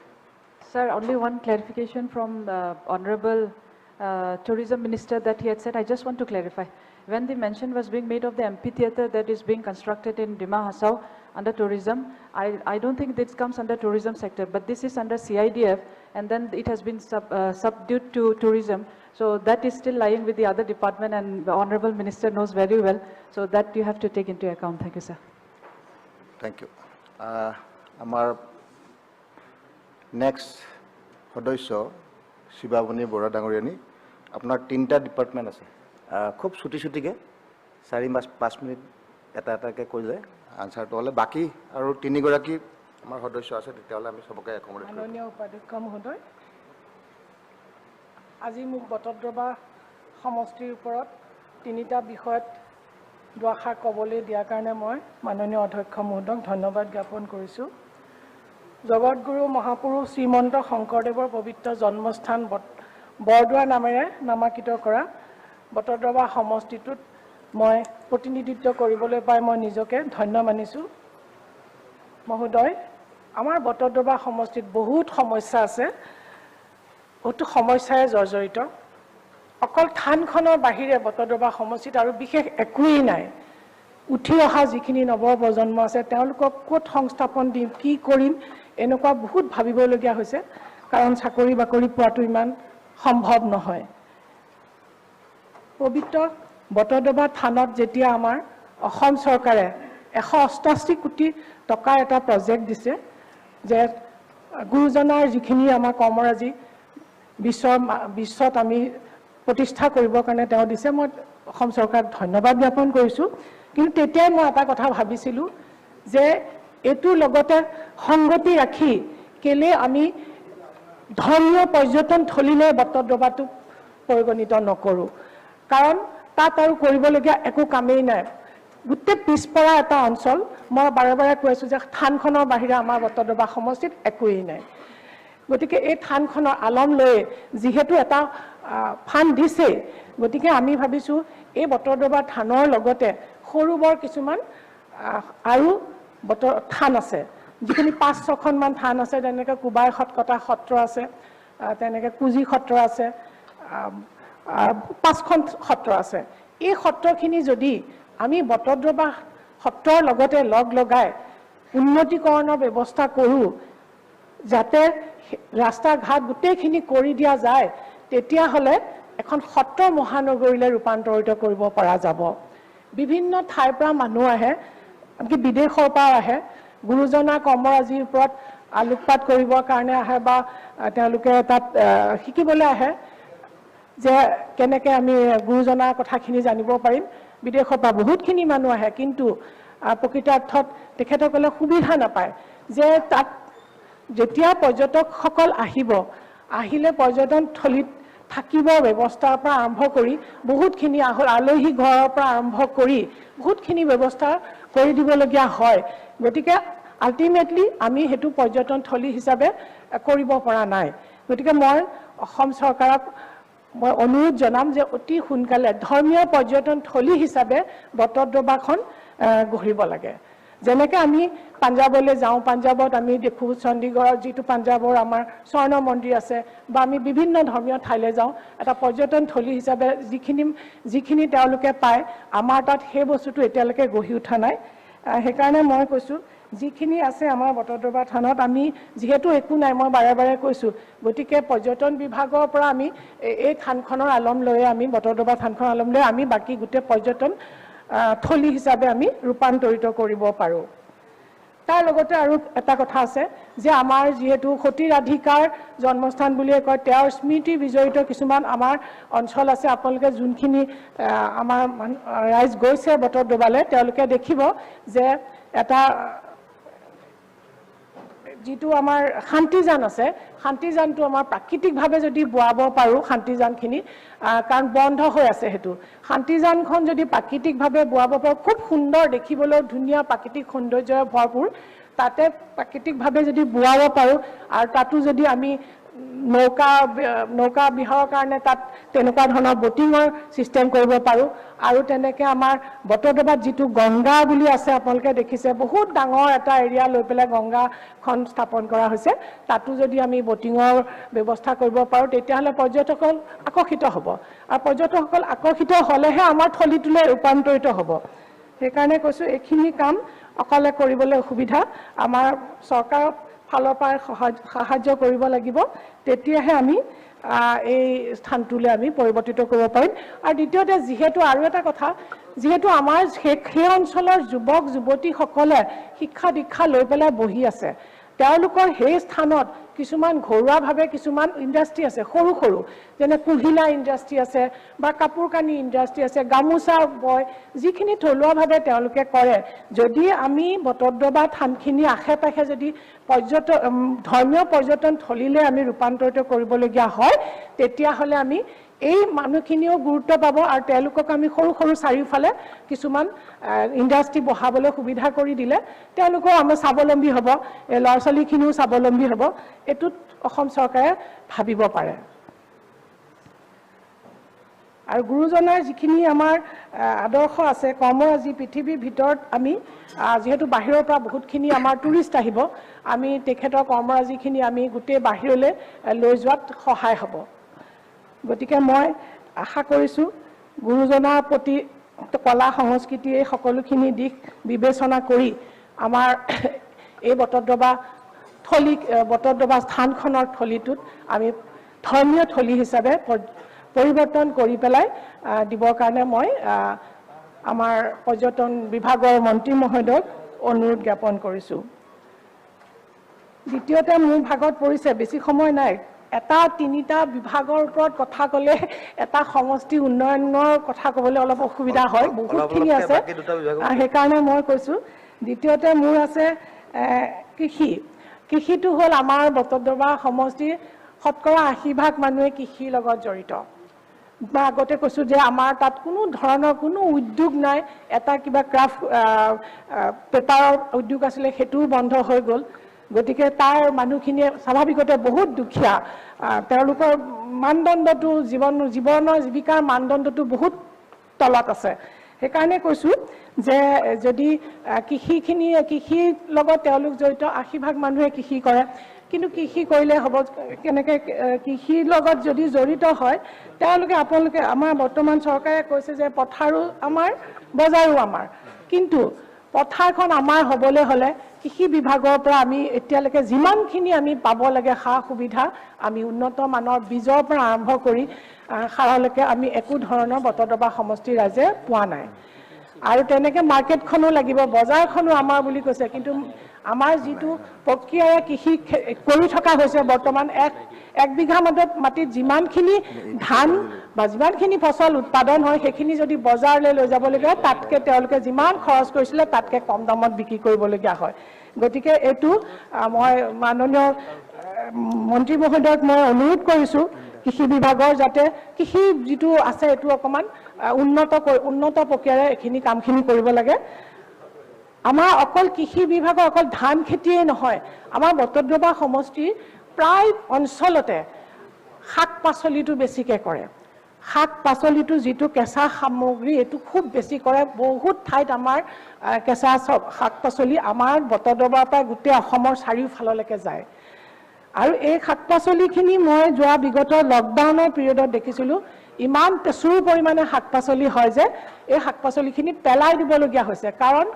Sir, only one clarification from the Honorable Tourism Minister that he had said. I just want to clarify. When the mention was being made of the amphitheater that is being constructed in Dima Hasao under tourism, I don't think this comes under tourism sector, but this is under CIDF, and then it has been subdued to tourism. So that is still lying with the other department, and the Honorable Minister knows very well. So that you have to take into account. Thank you, sir. Thank you. Our next সদস্য শিৱামণি বৰা ডাঙৰীয়ানী আপোনাৰ তিনিটা department আছে খুব ছুটি ছুটিকৈ 4-5 minute এটা এটাকৈ কৈ যায় আনচাৰটো হ'লে বাকী আৰু তিনিগৰাকী আমাৰ সদস্য আছে তেতিয়াহ'লে আমি চবকে একমত মাননীয় উপাধ্যক্ষ মহোদয় আজি মোক বটদ্ৰৱা সমষ্টিৰ ওপৰত তিনিটা বিষয়ত দুআষাৰ ক'বলৈ দিয়াৰ কাৰণে মই মাননীয় অধ্যক্ষ মহোদয়ক ধন্যবাদ জ্ঞাপন কৰিছোঁ জগতগুৰু মহাপুৰুষ শ্ৰীমন্ত শংকৰদেৱৰ পবিত্ৰ জন্মস্থান বৰদোৱা নামেৰে নামাকৃত কৰা বটদ্ৰৱা সমষ্টিটোত মই প্ৰতিনিধিত্ব কৰিবলৈ পাই মই নিজকে ধন্য মানিছোঁ মহোদয় আমাৰ বটদ্ৰৱা সমষ্টিত বহুত সমস্যা আছে বহুতো সমস্যাৰে জৰ্জৰিত অকল থানখনৰ বাহিৰে বটদ্ৰৱা সমষ্টিত আৰু বিশেষ একোৱেই নাই উঠি অহা যিখিনি নৱ প্ৰজন্ম আছে তেওঁলোকক ক'ত সংস্থাপন দিম কি কৰিম এনেকুৱা বহুত ভাবিবলগীয়া হৈছে কাৰণ চাকৰি বাকৰি পোৱাটো ইমান সম্ভৱ নহয় পবিত্ৰ বটদ্ৰৱা থানত যেতিয়া আমাৰ অসম চৰকাৰে 188 কোটি টকাৰ এটা প্ৰজেক্ট দিছে যে গুৰুজনাৰ যিখিনি আমাৰ কৰ্মৰাজি বিশ্বত আমি প্ৰতিষ্ঠা কৰিবৰ কাৰণে তেওঁ দিছে মই অসম চৰকাৰক ধন্যবাদ জ্ঞাপন কৰিছোঁ কিন্তু তেতিয়াই মই এটা কথা ভাবিছিলোঁ যে এটোৰ লগতে সংগতি ৰাখি কেলে আমি ধৰ্মীয় পৰ্যটন থলীলৈ বটদ্ৰৱাটো পৰিগণিত নকৰোঁ কাৰণ তাত আৰু কৰিবলগীয়া একো কামেই নাই গোটেই পিছপৰা এটা অঞ্চল মই বাৰে বাৰে কৈছোঁ যে থানখনৰ বাহিৰে আমাৰ বটদ্ৰৱা সমষ্টিত একোৱেই নাই গতিকে এই থানখনৰ আলম লৈ যিহেতু এটা ফাণ্ড দিছে গতিকে আমি ভাবিছোঁ এই বটদ্ৰৱা থানৰ লগতে সৰু বৰ কিছুমান আৰু থান আছে যিখিনি 5-6খনমান থান আছে যেনেকৈ কুবাই সৎকটা সত্ৰ আছে তেনেকৈ কুজি সত্ৰ আছে 5খন সত্ৰ আছে এই সত্ৰখিনি যদি আমি বটদ্ৰৱা সত্ৰৰ লগতে লগ লগাই উন্নতিকৰণৰ ব্যৱস্থা কৰোঁ যাতে ৰাস্তা ঘাট গোটেইখিনি কৰি দিয়া যায় তেতিয়াহ'লে এখন সত্ৰ মহানগৰীলৈ ৰূপান্তৰিত কৰিব পৰা যাব বিভিন্ন ঠাইৰ পৰা মানুহ আহে আনকি বিদেশৰ পৰা আহে গুৰুজনাৰ কৰ্মৰাজিৰ ওপৰত আলোকপাত কৰিবৰ কাৰণে আহে বা তেওঁলোকে তাত শিকিবলৈ আহে যে কেনেকৈ আমি গুৰুজনাৰ কথাখিনি জানিব পাৰিম বিদেশৰ পৰা বহুতখিনি মানুহ আহে কিন্তু প্ৰকৃতাৰ্থত তেখেতসকলে সুবিধা নাপায় যে তাত যেতিয়া পৰ্যটকসকল আহিলে পৰ্যটন থলীত থাকিবৰ ব্যৱস্থাৰ পৰা আৰম্ভ কৰি বহুতখিনি আলহী ঘৰৰ পৰা আৰম্ভ কৰি বহুতখিনি ব্যৱস্থা কৰি দিবলগীয়া হয় গতিকে আল্টিমেটলি আমি হেতু পৰ্যটনথলী হিচাপে কৰিব পৰা নাই গতিকে মই অসম চৰকাৰক মই অনুৰোধ জনাম যে অতি সোনকালে ধৰ্মীয় পৰ্যটনথলী হিচাপে বটদ্ৰৱাখন গঢ়িব লাগে যেনেকৈ আমি পাঞ্জাৱলৈ যাওঁ পাঞ্জাৱত আমি দেখোঁ চণ্ডীগড়ত যিটো পাঞ্জাৱৰ আমাৰ স্বৰ্ণ মন্দিৰ আছে বা আমি বিভিন্ন ধৰ্মীয় ঠাইলৈ যাওঁ এটা পৰ্যটনথলী হিচাপে যিখিনি তেওঁলোকে পায় আমাৰ তাত সেই বস্তুটো এতিয়ালৈকে গঢ়ি উঠা নাই সেইকাৰণে মই কৈছোঁ যিখিনি আছে আমাৰ বটদ্ৰৱা থানত আমি যিহেতু একো নাই মই বাৰে বাৰে কৈছোঁ গতিকে পৰ্যটন বিভাগৰ পৰা আমি এই থানখনৰ আলম লৈ আমি বটদ্ৰৱা থানখনৰ আলম লৈ আমি বাকী গোটেই পৰ্যটন থলী হিচাপে আমি ৰূপান্তৰিত কৰিব পাৰোঁ তাৰ লগতে আৰু এটা কথা আছে যে আমাৰ যিহেতু সতীৰাধিকাৰ জন্মস্থান বুলিয়ে কয় তেওঁৰ স্মৃতি বিজড়িত কিছুমান আমাৰ অঞ্চল আছে আপোনালোকে যোনখিনি আমাৰ ৰাইজ গৈছে বটদ্ৰৱালৈ তেওঁলোকে দেখিব যে এটা যিটো আমাৰ শান্তিজান আছে শান্তিজানটো আমাৰ প্ৰাকৃতিকভাৱে যদি বোৱাব পাৰোঁ শান্তিজানখিনি কাৰণ বন্ধ হৈ আছে হেতু শান্তিজানখন যদি প্ৰাকৃতিকভাৱে বোৱাব পাৰোঁ খুব সুন্দৰ দেখিবলৈ ধুনীয়া প্ৰাকৃতিক সৌন্দৰ্যৰে ভৰপূৰ তাতে প্ৰাকৃতিকভাৱে যদি বোৱাব পাৰোঁ আৰু তাতো যদি আমি নৌকা বিহাৰৰ কাৰণে তাত তেনেকুৱা ধৰণৰ বটিঙৰ চিষ্টেম কৰিব পাৰোঁ আৰু তেনেকৈ আমাৰ বটদ্ৰৱাত যিটো গংগা বুলি আছে আপোনালোকে দেখিছে বহুত ডাঙৰ এটা এৰিয়া লৈ পেলাই গংগাখন স্থাপন কৰা হৈছে তাতো যদি আমি বটিঙৰ ব্যৱস্থা কৰিব পাৰোঁ তেতিয়াহ'লে পৰ্যটকসকল আকৰ্ষিত হ'ব আৰু পৰ্যটকসকল আকৰ্ষিত হ'লেহে আমাৰ থলীটোলৈ ৰূপান্তৰিত হ'ব সেইকাৰণে কৈছোঁ এইখিনি কাম অকলে কৰিবলৈ অসুবিধা আমাৰ চৰকাৰৰ ফালৰ পৰা সাহায্য কৰিব লাগিব তেতিয়াহে আমি এই স্থানটোলৈ আমি পৰিৱৰ্তিত কৰিব পাৰিম আৰু দ্বিতীয়তে যিহেতু আৰু এটা কথা যিহেতু আমাৰ সেই অঞ্চলৰ যুৱক যুৱতীসকলে শিক্ষা দীক্ষা লৈ পেলাই বহি আছে তেওঁলোকৰ সেই স্থানত কিছুমান ঘৰুৱাভাৱে কিছুমান ইণ্ডাষ্ট্ৰি আছে সৰু সৰু যেনে কুহিলা ইণ্ডাষ্ট্ৰি আছে বা কাপোৰ কানি ইণ্ডাষ্ট্ৰি আছে গামোচা বয় যিখিনি থলুৱাভাৱে তেওঁলোকে কৰে যদি আমি বটদ্ৰৱা থানখিনি আশে পাশে যদি ধৰ্মীয় পৰ্যটনথলীলৈ আমি ৰূপান্তৰিত কৰিবলগীয়া হয় তেতিয়াহ'লে আমি এই মানুহখিনিও গুৰুত্ব পাব আৰু তেওঁলোকক আমি সৰু সৰু চাৰিওফালে কিছুমান ইণ্ডাষ্ট্ৰি বহাবলৈ সুবিধা কৰি দিলে তেওঁলোকো আমাৰ স্বাৱলম্বী হ'ব এই ল'ৰা ছোৱালীখিনিও স্বাৱলম্বী হ'ব এইটোত অসম চৰকাৰে ভাবিব পাৰে আৰু গুৰুজনাৰ যিখিনি আমাৰ আদৰ্শ আছে কৰ্মৰাজি পৃথিৱীৰ ভিতৰত আমি যেহেতু বাহিৰৰ পৰা বহুতখিনি আমাৰ টুৰিষ্ট আহিব আমি তেখেতৰ কৰ্মৰাজিখিনি আমি গোটেই বাহিৰলৈ লৈ যোৱাত সহায় হ'ব গতিকে মই আশা কৰিছোঁ গুৰুজনাৰ প্ৰতি কলা সংস্কৃতি এই সকলোখিনি দিশ বিবেচনা কৰি আমাৰ এই বটদ্ৰৱা স্থানখনৰ থলীটোত আমি ধৰ্মীয় থলী হিচাপে পৰিৱৰ্তন কৰি পেলাই দিবৰ কাৰণে মই আমাৰ পৰ্যটন বিভাগৰ মন্ত্ৰী মহোদয়ক অনুৰোধ জ্ঞাপন কৰিছোঁ দ্বিতীয়তে মোৰ ভাগত পৰিছে বেছি সময় নাই এটা তিনিটা বিভাগৰ ওপৰত কথা ক'লে এটা সমষ্টি উন্নয়নৰ কথা ক'বলৈ অলপ অসুবিধা হয় বহুতখিনি আছে সেইকাৰণে মই কৈছোঁ দ্বিতীয়তে মোৰ আছে কৃষিটো হ'ল আমাৰ বটদ্ৰৱা সমষ্টিৰ শতকৰা 80% মানুহে কৃষিৰ লগত জড়িত মই আগতে কৈছোঁ যে আমাৰ তাত কোনো ধৰণৰ কোনো উদ্যোগ নাই এটা কিবা ক্ৰাফ্ট পেপাৰৰ উদ্যোগ আছিলে সেইটোও বন্ধ হৈ গ'ল গতিকে তাৰ মানুহখিনিয়ে স্বাভাৱিকতে বহুত দুখীয়া তেওঁলোকৰ মানদণ্ডটো জীৱনৰ জীৱিকাৰ মানদণ্ডটো বহুত তলত আছে সেইকাৰণে কৈছোঁ যে যদি কৃষিৰ লগত তেওঁলোক জড়িত 80% মানুহে কৃষি কৰে কিন্তু কৃষি কৰিলে হ'ব কেনেকৈ কৃষিৰ লগত যদি জড়িত হয় আপোনালোকে আমাৰ বৰ্তমান চৰকাৰে কৈছে যে পথাৰো আমাৰ বজাৰো আমাৰ কিন্তু পথাৰখন আমাৰ হ'বলৈ হ'লে কৃষি বিভাগৰ পৰা আমি এতিয়ালৈকে যিমানখিনি আমি পাব লাগে সা সুবিধা আমি উন্নত মানৰ বীজৰ পৰা আৰম্ভ কৰি সাৰলৈকে আমি একো ধৰণৰ বটদ্ৰৱা সমষ্টিৰ ৰাইজে পোৱা নাই আৰু তেনেকৈ মাৰ্কেটখনো লাগিব বজাৰখনো আমাৰ বুলি কৈছে কিন্তু আমাৰ যিটো প্ৰক্ৰিয়াৰে কৃষি কৰি থকা হৈছে বৰ্তমান এক বিঘা মাটিত যিমানখিনি ধান বা যিমানখিনি ফচল উৎপাদন হয় সেইখিনি যদি বজাৰলৈ লৈ যাবলগীয়া তাতকৈ তেওঁলোকে যিমান খৰচ কৰিছিলে তাতকৈ কম দামত বিক্ৰী কৰিবলগীয়া হয় গতিকে এইটো মই মাননীয় মন্ত্ৰী মহোদয়ক মই অনুৰোধ কৰিছোঁ কৃষি বিভাগৰ যাতে কৃষি যিটো আছে এইটো অকণমান উন্নত প্ৰক্ৰিয়াৰে এইখিনি কামখিনি কৰিব লাগে আমাৰ অকল কৃষি বিভাগৰ অকল ধান খেতিয়ে নহয় আমাৰ বটদ্ৰৱা সমষ্টিৰ প্ৰায় অঞ্চলতে শাক পাচলিটো বেছিকৈ কৰে শাক পাচলিটো যিটো কেঁচা সামগ্ৰী এইটো খুব বেছি কৰে বহুত ঠাইত আমাৰ কেঁচা শাক পাচলি আমাৰ বটদ্ৰৱাৰ পৰা গোটেই অসমৰ চাৰিওফাললৈকে যায় আৰু এই শাক পাচলিখিনি মই যোৱা বিগত লকডাউনৰ পিৰিয়ডত দেখিছিলোঁ ইমান প্ৰচুৰ পৰিমাণে শাক পাচলি হয় যে এই শাক পাচলিখিনি পেলাই দিবলগীয়া হৈছে কাৰণ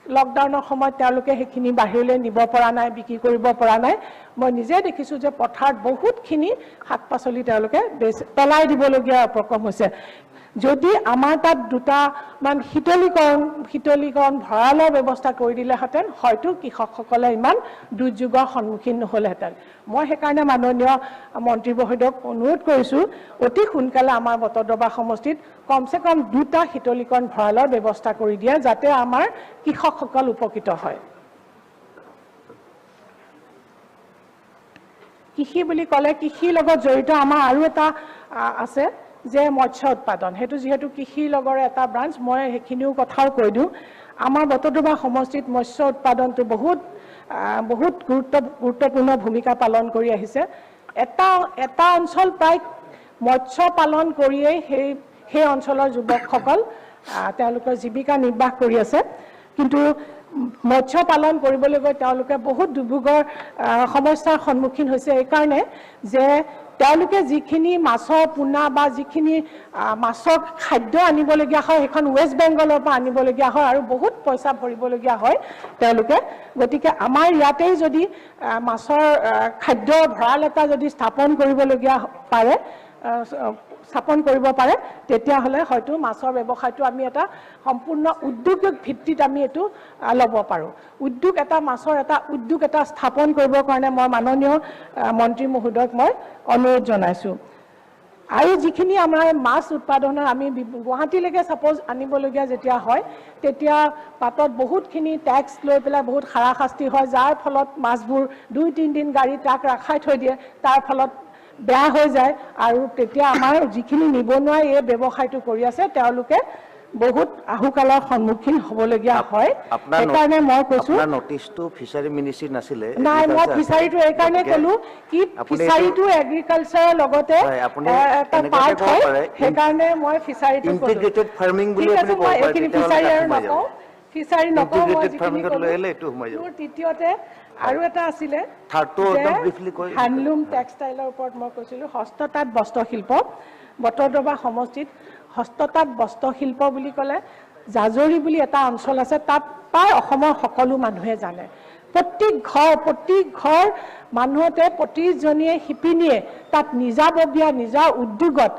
লকডাউনৰ সময়ত তেওঁলোকে সেইখিনি বাহিৰলৈ নিব পৰা নাই বিক্ৰী কৰিব পৰা নাই মই নিজে দেখিছোঁ যে পথাৰত বহুতখিনি শাক পাচলি তেওঁলোকে পেলাই দিবলগীয়া উপক্ৰম হৈছে যদি আমাৰ তাত দুটামান শীতলীকৰণ ভঁৰালৰ ব্যৱস্থা কৰি দিলেহেঁতেন হয়তো কৃষকসকলে ইমান দুৰ্যোগৰ সন্মুখীন নহ'লেহেঁতেন মই সেইকাৰণে মাননীয় মন্ত্ৰী মহোদয়ক অনুৰোধ কৰিছোঁ অতি সোনকালে আমাৰ বটদ্ৰৱা সমষ্টিত কমচে কম 2টা শীতলীকৰণ ভঁৰালৰ ব্যৱস্থা কৰি দিয়ে যাতে আমাৰ কৃষকসকল উপকৃত হয় কৃষি বুলি ক'লে কৃষিৰ লগত জড়িত আমাৰ আৰু এটা আছে যে মৎস্য উৎপাদন হেতু যেহেতু কৃষিৰ লগৰ এটা ব্ৰাঞ্চ মই সেইখিনিও কথাও কৈ দিওঁ আমাৰ বটদ্ৰৱা সমষ্টিত মৎস্য উৎপাদনটো বহুত গুৰুত্বপূৰ্ণ ভূমিকা পালন কৰি আহিছে এটা অঞ্চল প্ৰায় মৎস্য পালন কৰিয়েই সেই অঞ্চলৰ যুৱকসকল তেওঁলোকৰ জীৱিকা নিৰ্বাহ কৰি আছে কিন্তু মৎস্য পালন কৰিবলৈ গৈ তেওঁলোকে বহুত দুৰ্ভোগৰ সমস্যাৰ সন্মুখীন হৈছে এই কাৰণে যে তেওঁলোকে যিখিনি মাছৰ পোনা বা যিখিনি মাছৰ খাদ্য আনিবলগীয়া হয় সেইখন ৱেষ্ট বেংগলৰ পৰা আনিবলগীয়া হয় আৰু বহুত পইচা ভৰিবলগীয়া হয় তেওঁলোকে গতিকে আমাৰ ইয়াতেই যদি মাছৰ খাদ্য ভঁৰাল এটা যদি স্থাপন কৰিব পাৰে তেতিয়াহ'লে হয়তো মাছৰ ব্যৱসায়টো আমি এটা সম্পূৰ্ণ উদ্যোগিক ভিত্তিত আমি এইটো ল'ব পাৰোঁ মাছৰ এটা উদ্যোগ এটা স্থাপন কৰিবৰ কাৰণে মই মাননীয় মন্ত্ৰী মহোদয়ক মই অনুৰোধ জনাইছোঁ আৰু যিখিনি আমাৰ মাছ উৎপাদনৰ আমি গুৱাহাটীলৈকে সাপোজ আনিবলগীয়া যেতিয়া হয় তেতিয়া পাতত বহুতখিনি টেক্স লৈ পেলাই বহুত হাৰাশাস্তি হয় যাৰ ফলত মাছবোৰ 2-3 দিন গাড়ী ট্ৰাক ৰাখাই থৈ দিয়ে তাৰ ফলত বেয়া হৈ যায় আৰু তেতিয়া আমাৰ যিখিনি নিবনুৱাই এই ব্যৱসায়টো কৰি আছে তেওঁলোকে বহুত আহুকালৰ সন্মুখীন হ'বলগীয়া হয় সেইকাৰণে মই কৈছোঁ আপোনাৰ নটিছটো ফিচাৰী মিনিষ্ট্ৰী নাছিলে নাই মই ফিচাৰীটো এই কাৰণে ক'লো কি ফিচাৰীটো এগ্ৰিকালচাৰৰ লগতে এটা পাৰ্ট হয় সেইকাৰণে মই ফিচাৰীটো ইন্টিগ্ৰেটেড ফাৰ্মিং বুলি আপুনি ক'ব পাৰে এইখিনি ফিচাৰী আৰু নকওঁ ফিচাৰী নকওঁ মই যিখিনি ক'লো তৃতীয়তে আৰু এটা আছিলে হেণ্ডলুম টেক্সটাইলৰ ওপৰত মই কৈছিলোঁ হস্ততাঁত বস্ত্ৰশিল্প বটদ্ৰৱা সমষ্টিত হস্ততাঁত বস্ত্ৰশিল্প বুলি ক'লে জাজৰি বুলি এটা অঞ্চল আছে তাত প্ৰায় অসমৰ সকলো মানুহে জানে প্ৰতি ঘৰ মানুহতে প্ৰতিজনীয়ে শিপিনীয়ে তাত নিজাববীয়া নিজা উদ্যোগত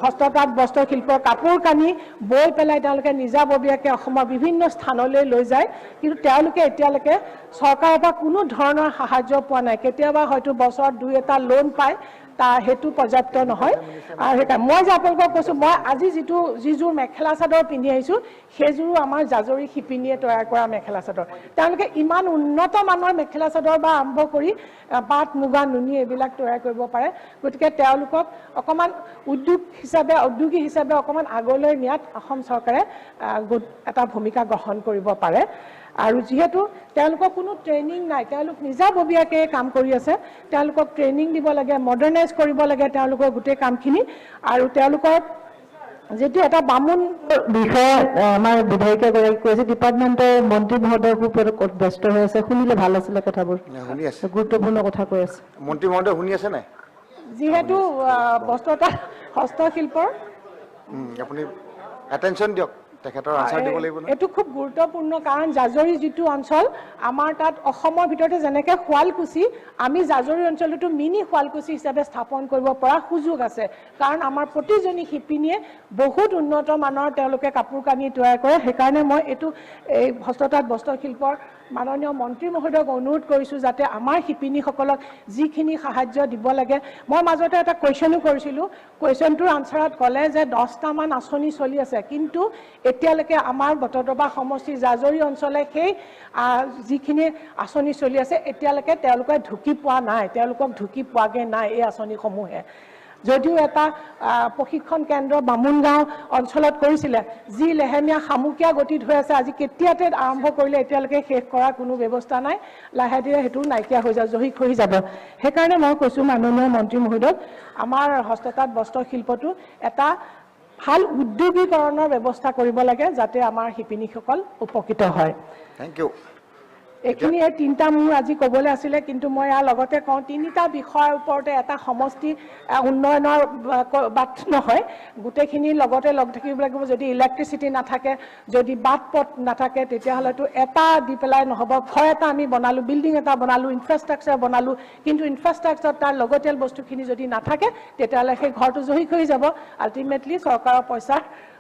হস্ততাঁত বস্ত্ৰশিল্প কাপোৰ কানি বৈ পেলাই তেওঁলোকে নিজাববীয়াকৈ অসমৰ বিভিন্ন স্থানলৈ লৈ যায় কিন্তু তেওঁলোকে এতিয়ালৈকে চৰকাৰৰ পৰা কোনো ধৰণৰ সাহায্য পোৱা নাই কেতিয়াবা হয়তো বছৰত 2-এটা লোন পায় হেতু পৰ্যাপ্ত নহয় আৰু সেইকাৰণে মই যে আপোনালোকক কৈছোঁ মই আজি যিযোৰ মেখেলা চাদৰ পিন্ধি আহিছোঁ সেইযোৰো আমাৰ জাজৰি শিপিনীয়ে তৈয়াৰ কৰা মেখেলা চাদৰ তেওঁলোকে ইমান উন্নত মানৰ মেখেলা চাদৰ বা আৰম্ভ কৰি পাট মুগা নুনি এইবিলাক তৈয়াৰ কৰিব পাৰে গতিকে তেওঁলোকক অকণমান উদ্যোগী হিচাপে অকণমান আগলৈ নিয়াত অসম চৰকাৰে এটা ভূমিকা গ্ৰহণ কৰিব পাৰে আৰু যেহেতু তেওঁলোকৰ কোনো ট্ৰেইনিং নাই তেওঁলোক নিজাববীয়াকৈ কাম কৰি আছে তেওঁলোকক ট্ৰেইনিং দিব লাগে মডাৰ্নাইজ কৰিব লাগে তেওঁলোকৰ গোটেই কামখিনি আৰু তেওঁলোকৰ যেটো এটা বামুণ বিষয়ে আমাৰ বিধায়িকাগৰাকী কৈছে ডিপাৰ্টমেণ্টৰ মন্ত্ৰী মহোদয়ৰ ওপৰত ব্যস্ত হৈ আছে শুনিলে ভাল আছিলে কথাবোৰ শুনি আছে গুৰুত্বপূৰ্ণ কথা কৈ আছে মন্ত্ৰী মহোদয় শুনি আছে নাই যেহেতু বস্ত্ৰতাঁত হস্তশিল্পৰ আপুনি এটেনশ্যন দিয়ক তেখেতৰ আনসাৰ দিব লাগিব এটো খুব গুৰুত্বপূৰ্ণ কাৰণ জাজৰি যিটো অঞ্চল আমাৰ তাত অসমৰ ভিতৰতে যেনেকৈ শুৱালকুছি আমি জাজৰি অঞ্চলটো মিনি শুৱালকুছি হিচাপে স্থাপন কৰিব পৰা সুযোগ আছে কাৰণ আমাৰ প্ৰতিজনী শিপিনীয়ে বহুত উন্নত মানৰ তেওঁলোকে কাপোৰ কানি তৈয়াৰ কৰে সেইকাৰণে মই এই হস্ততাঁত বস্ত্ৰশিল্পৰ মাননীয় মন্ত্ৰী মহোদয়ক অনুৰোধ কৰিছোঁ যাতে আমাৰ শিপিনীসকলক যিখিনি সাহায্য দিব লাগে মই মাজতে এটা কুৱেশ্যনো কৰিছিলোঁ কুৱেশ্যনটোৰ আনচাৰত ক'লে যে 10টামান আঁচনি চলি আছে কিন্তু এতিয়ালৈকে আমাৰ বটদ্ৰৱা সমষ্টিৰ জাজৰি অঞ্চলে সেই যিখিনি আঁচনি চলি আছে এতিয়ালৈকে তেওঁলোকে ঢুকি পোৱা নাই তেওঁলোকক ঢুকি পোৱাগৈ নাই এই আঁচনিসমূহে যদিও এটা প্ৰশিক্ষণ কেন্দ্ৰ বামুণগাঁও অঞ্চলত কৰিছিলে যি লেহেমীয়া সামুকীয়া গতিত হৈ আছে আজি কেতিয়াতে আৰম্ভ কৰিলে এতিয়ালৈকে শেষ কৰাৰ কোনো ব্যৱস্থা নাই লাহে ধীৰে সেইটো নাইকিয়া হৈ যাব জহি খহি যাব সেইকাৰণে মই কৈছোঁ মাননীয় মন্ত্ৰী মহোদয়ক আমাৰ হস্ততাঁত বস্ত্ৰ শিল্পটো এটা ভাল উদ্যোগীকৰণৰ ব্যৱস্থা কৰিব লাগে যাতে আমাৰ শিপিনীসকল উপকৃত হয় Thank you. এইখিনি এই তিনিটা মোৰ আজি ক'বলৈ আছিলে কিন্তু মই ইয়াৰ লগতে কওঁ তিনিটা বিষয়ৰ ওপৰতে এটা সমষ্টি উন্নয়নৰ বাট নহয় গোটেইখিনি লগতে লগ থাকিব লাগিব যদি ইলেক্ট্ৰিচিটি নাথাকে যদি বাট পথ নাথাকে তেতিয়াহ'লেতো এটা দি পেলাই নহ'ব ঘৰ এটা আমি বনালোঁ বিল্ডিং এটা বনালোঁ ইনফ্ৰাষ্ট্ৰাকচাৰ বনালোঁ কিন্তু ইনফ্ৰাষ্ট্ৰাকচাৰ তাৰ লগতীয়াল বস্তুখিনি যদি নাথাকে তেতিয়াহ'লে সেই ঘৰটো জহি খহি যাব আল্টিমেটলি চৰকাৰৰ পইচা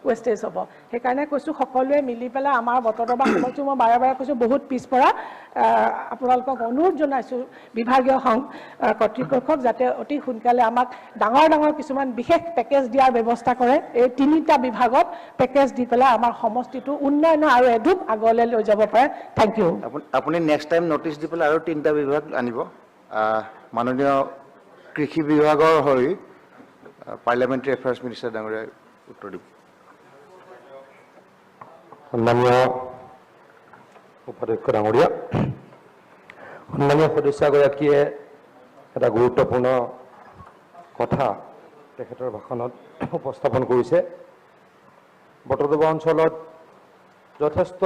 ৱেষ্টেজ হ'ব সেইকাৰণে কৈছোঁ সকলোৱে মিলি পেলাই আমাৰ বটদ্ৰৱা সমষ্টি মই বাৰে বাৰে কৈছোঁ বহুত পিছপৰা আপোনালোকক অনুৰোধ জনাইছোঁ বিভাগীয় কৰ্তৃপক্ষক যাতে অতি সোনকালে আমাক ডাঙৰ ডাঙৰ কিছুমান বিশেষ পেকেজ দিয়াৰ ব্যৱস্থা কৰে এই তিনিটা বিভাগত পেকেজ দি পেলাই আমাৰ সমষ্টিটো উন্নয়নৰ আৰু এঢোপ আগলৈ লৈ যাব পাৰে থেংক ইউ আপুনি নেক্সট টাইম নটিচ দি পেলাই আৰু 3টা বিভাগ আনিব মাননীয় কৃষি বিভাগৰ হৈ পাৰ্লিয়ামেণ্টাৰী এফেয়াৰ্ছ মিনিষ্টাৰ ডাঙৰীয়াই উত্তৰ দিব সন্মানীয় উপাধ্যক্ষ ডাঙৰীয়া সন্মানীয় সদস্যগৰাকীয়ে এটা গুৰুত্বপূৰ্ণ কথা তেখেতৰ ভাষণত উপস্থাপন কৰিছে বটদ্ৰৱা অঞ্চলত যথেষ্ট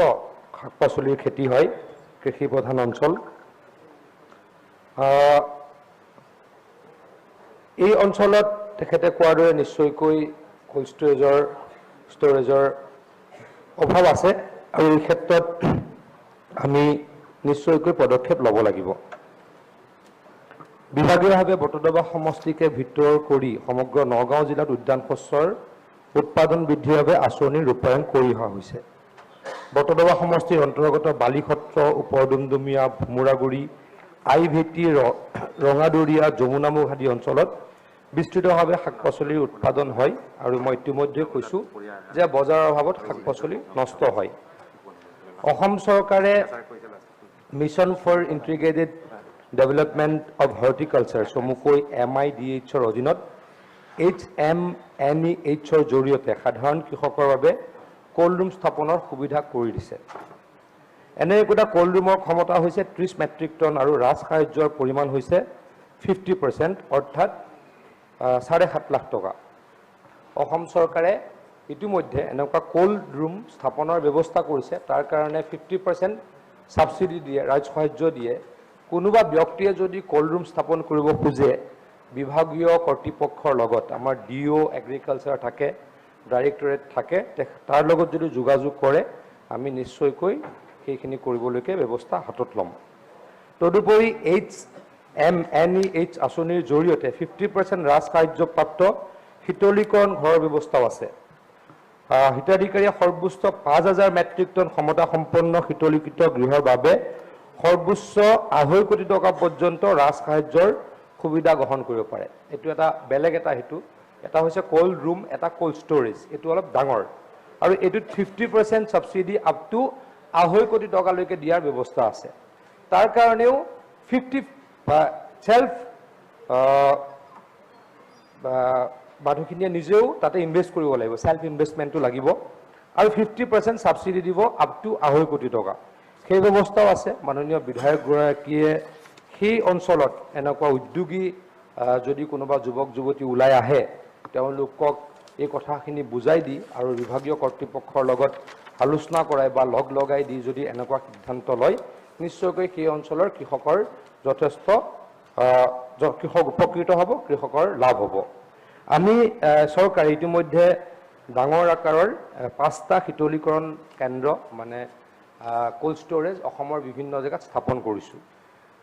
শাক পাচলিৰ খেতি হয় কৃষি প্ৰধান অঞ্চল এই অঞ্চলত তেখেতে কোৱাৰ দৰে নিশ্চয়কৈ কোল্ড ষ্টৰেজৰ অভাৱ আছে আৰু এই ক্ষেত্ৰত আমি নিশ্চয়কৈ পদক্ষেপ ল'ব লাগিব বিভাগীয়ভাৱে বটদ্ৰৱা সমষ্টিকে ভিতৰ কৰি সমগ্ৰ নগাঁও জিলাত উদ্যান শস্যৰ উৎপাদন বৃদ্ধিৰ বাবে আঁচনি ৰূপায়ণ কৰি অহা হৈছে বটদ্ৰৱা সমষ্টিৰ অন্তৰ্গত বালিসত্ৰ উপৰডুমডুমীয়া ভোমোৰাগুৰি আইভেটি ৰঙাদৰীয়া যমুনামুখ আদি অঞ্চলত বিস্তৃতভাৱে শাক পাচলিৰ উৎপাদন হয় আৰু মই ইতিমধ্যে কৈছোঁ যে বজাৰৰ অভাৱত শাক পাচলি নষ্ট হয় অসম চৰকাৰে mission for integrated development of horticulture চমুকৈ MIDHৰ অধীনত HMNEHৰ জৰিয়তে সাধাৰণ কৃষকৰ বাবে কোল্ড ৰুম স্থাপনৰ সুবিধা কৰি দিছে এনে একোটা কোল্ড ৰুমৰ ক্ষমতা হৈছে 30 মেট্ৰিক টন আৰু ৰাজ সাহায্যৰ পৰিমাণ হৈছে 50% অৰ্থাৎ 7.5 লাখ টকা অসম চৰকাৰে ইতিমধ্যে এনেকুৱা কোল্ড ৰুম স্থাপনৰ ব্যৱস্থা কৰিছে তাৰ কাৰণে 50% সাবসিডি দিয়ে ৰাজ সাহায্য দিয়ে কোনোবা ব্যক্তিয়ে যদি কোল্ড ৰুম স্থাপন কৰিব খোজে বিভাগীয় কৰ্তৃপক্ষৰ লগত আমাৰ DO এগ্ৰিকালচাৰ থাকে ডাইৰেক্টৰেট থাকে তাৰ লগত যদি যোগাযোগ কৰে আমি নিশ্চয়কৈ সেইখিনি কৰিবলৈকে ব্যৱস্থা হাতত ল'ম তদুপৰি HMNEH আঁচনিৰ জৰিয়তে 50% ৰাজ সাহায্যপ্ৰাপ্ত শীতলীকৰণ ঘৰৰ ব্যৱস্থাও আছে হিতাধিকাৰীয়ে সৰ্বোচ্চ 5000 মেট্ৰিক টন ক্ষমতা সম্পন্ন শীতলীকৃত গৃহৰ বাবে সৰ্বোচ্চ 2.5 কোটি টকা পৰ্যন্ত ৰাজ সাহায্যৰ সুবিধা গ্ৰহণ কৰিব পাৰে এটো এটা বেলেগ এটা হেতু এটা হৈছে কোল্ড ৰুম এটা কোল্ড ষ্টৰেজ এটো অলপ ডাঙৰ আৰু এটোত 50% সাবসিডি আপ টু 2.5 কোটি টকালৈকে দিয়াৰ ব্যৱস্থা আছে তাৰ কাৰণেও 50 সেলফ মানুহখিনিয়ে নিজেও তাতে ইনভেষ্ট কৰিব লাগিব সেলফ ইনভেষ্টমেন্টটো লাগিব আৰু 50% সাবসিডি দিব আপ টু 2.5 কোটি টকা সেই ব্যৱস্থাও আছে মাননীয় বিধায়ক গৰাকীয়ে সেই অঞ্চলত এনেকুৱা উদ্যোগী যদি কোনোবা যুৱক যুৱতী ওলাই আহে তেওঁলোকক এই কথাখিনি বুজাই দি আৰু বিভাগীয় কৰ্তৃপক্ষৰ লগত আলোচনা কৰাই বা লগ লগাই দি যদি এনেকুৱা সিদ্ধান্ত লয় নিশ্চয়কৈ সেই অঞ্চলৰ কৃষকৰ যথেষ্ট কৃষক উপকৃত হ'ব কৃষকৰ লাভ হ'ব আমি চৰকাৰে ইতিমধ্যে ডাঙৰ আকাৰৰ 5টা শীতলীকৰণ কেন্দ্ৰ মানে কোল্ড ষ্টৰেজ অসমৰ বিভিন্ন জেগাত স্থাপন কৰিছোঁ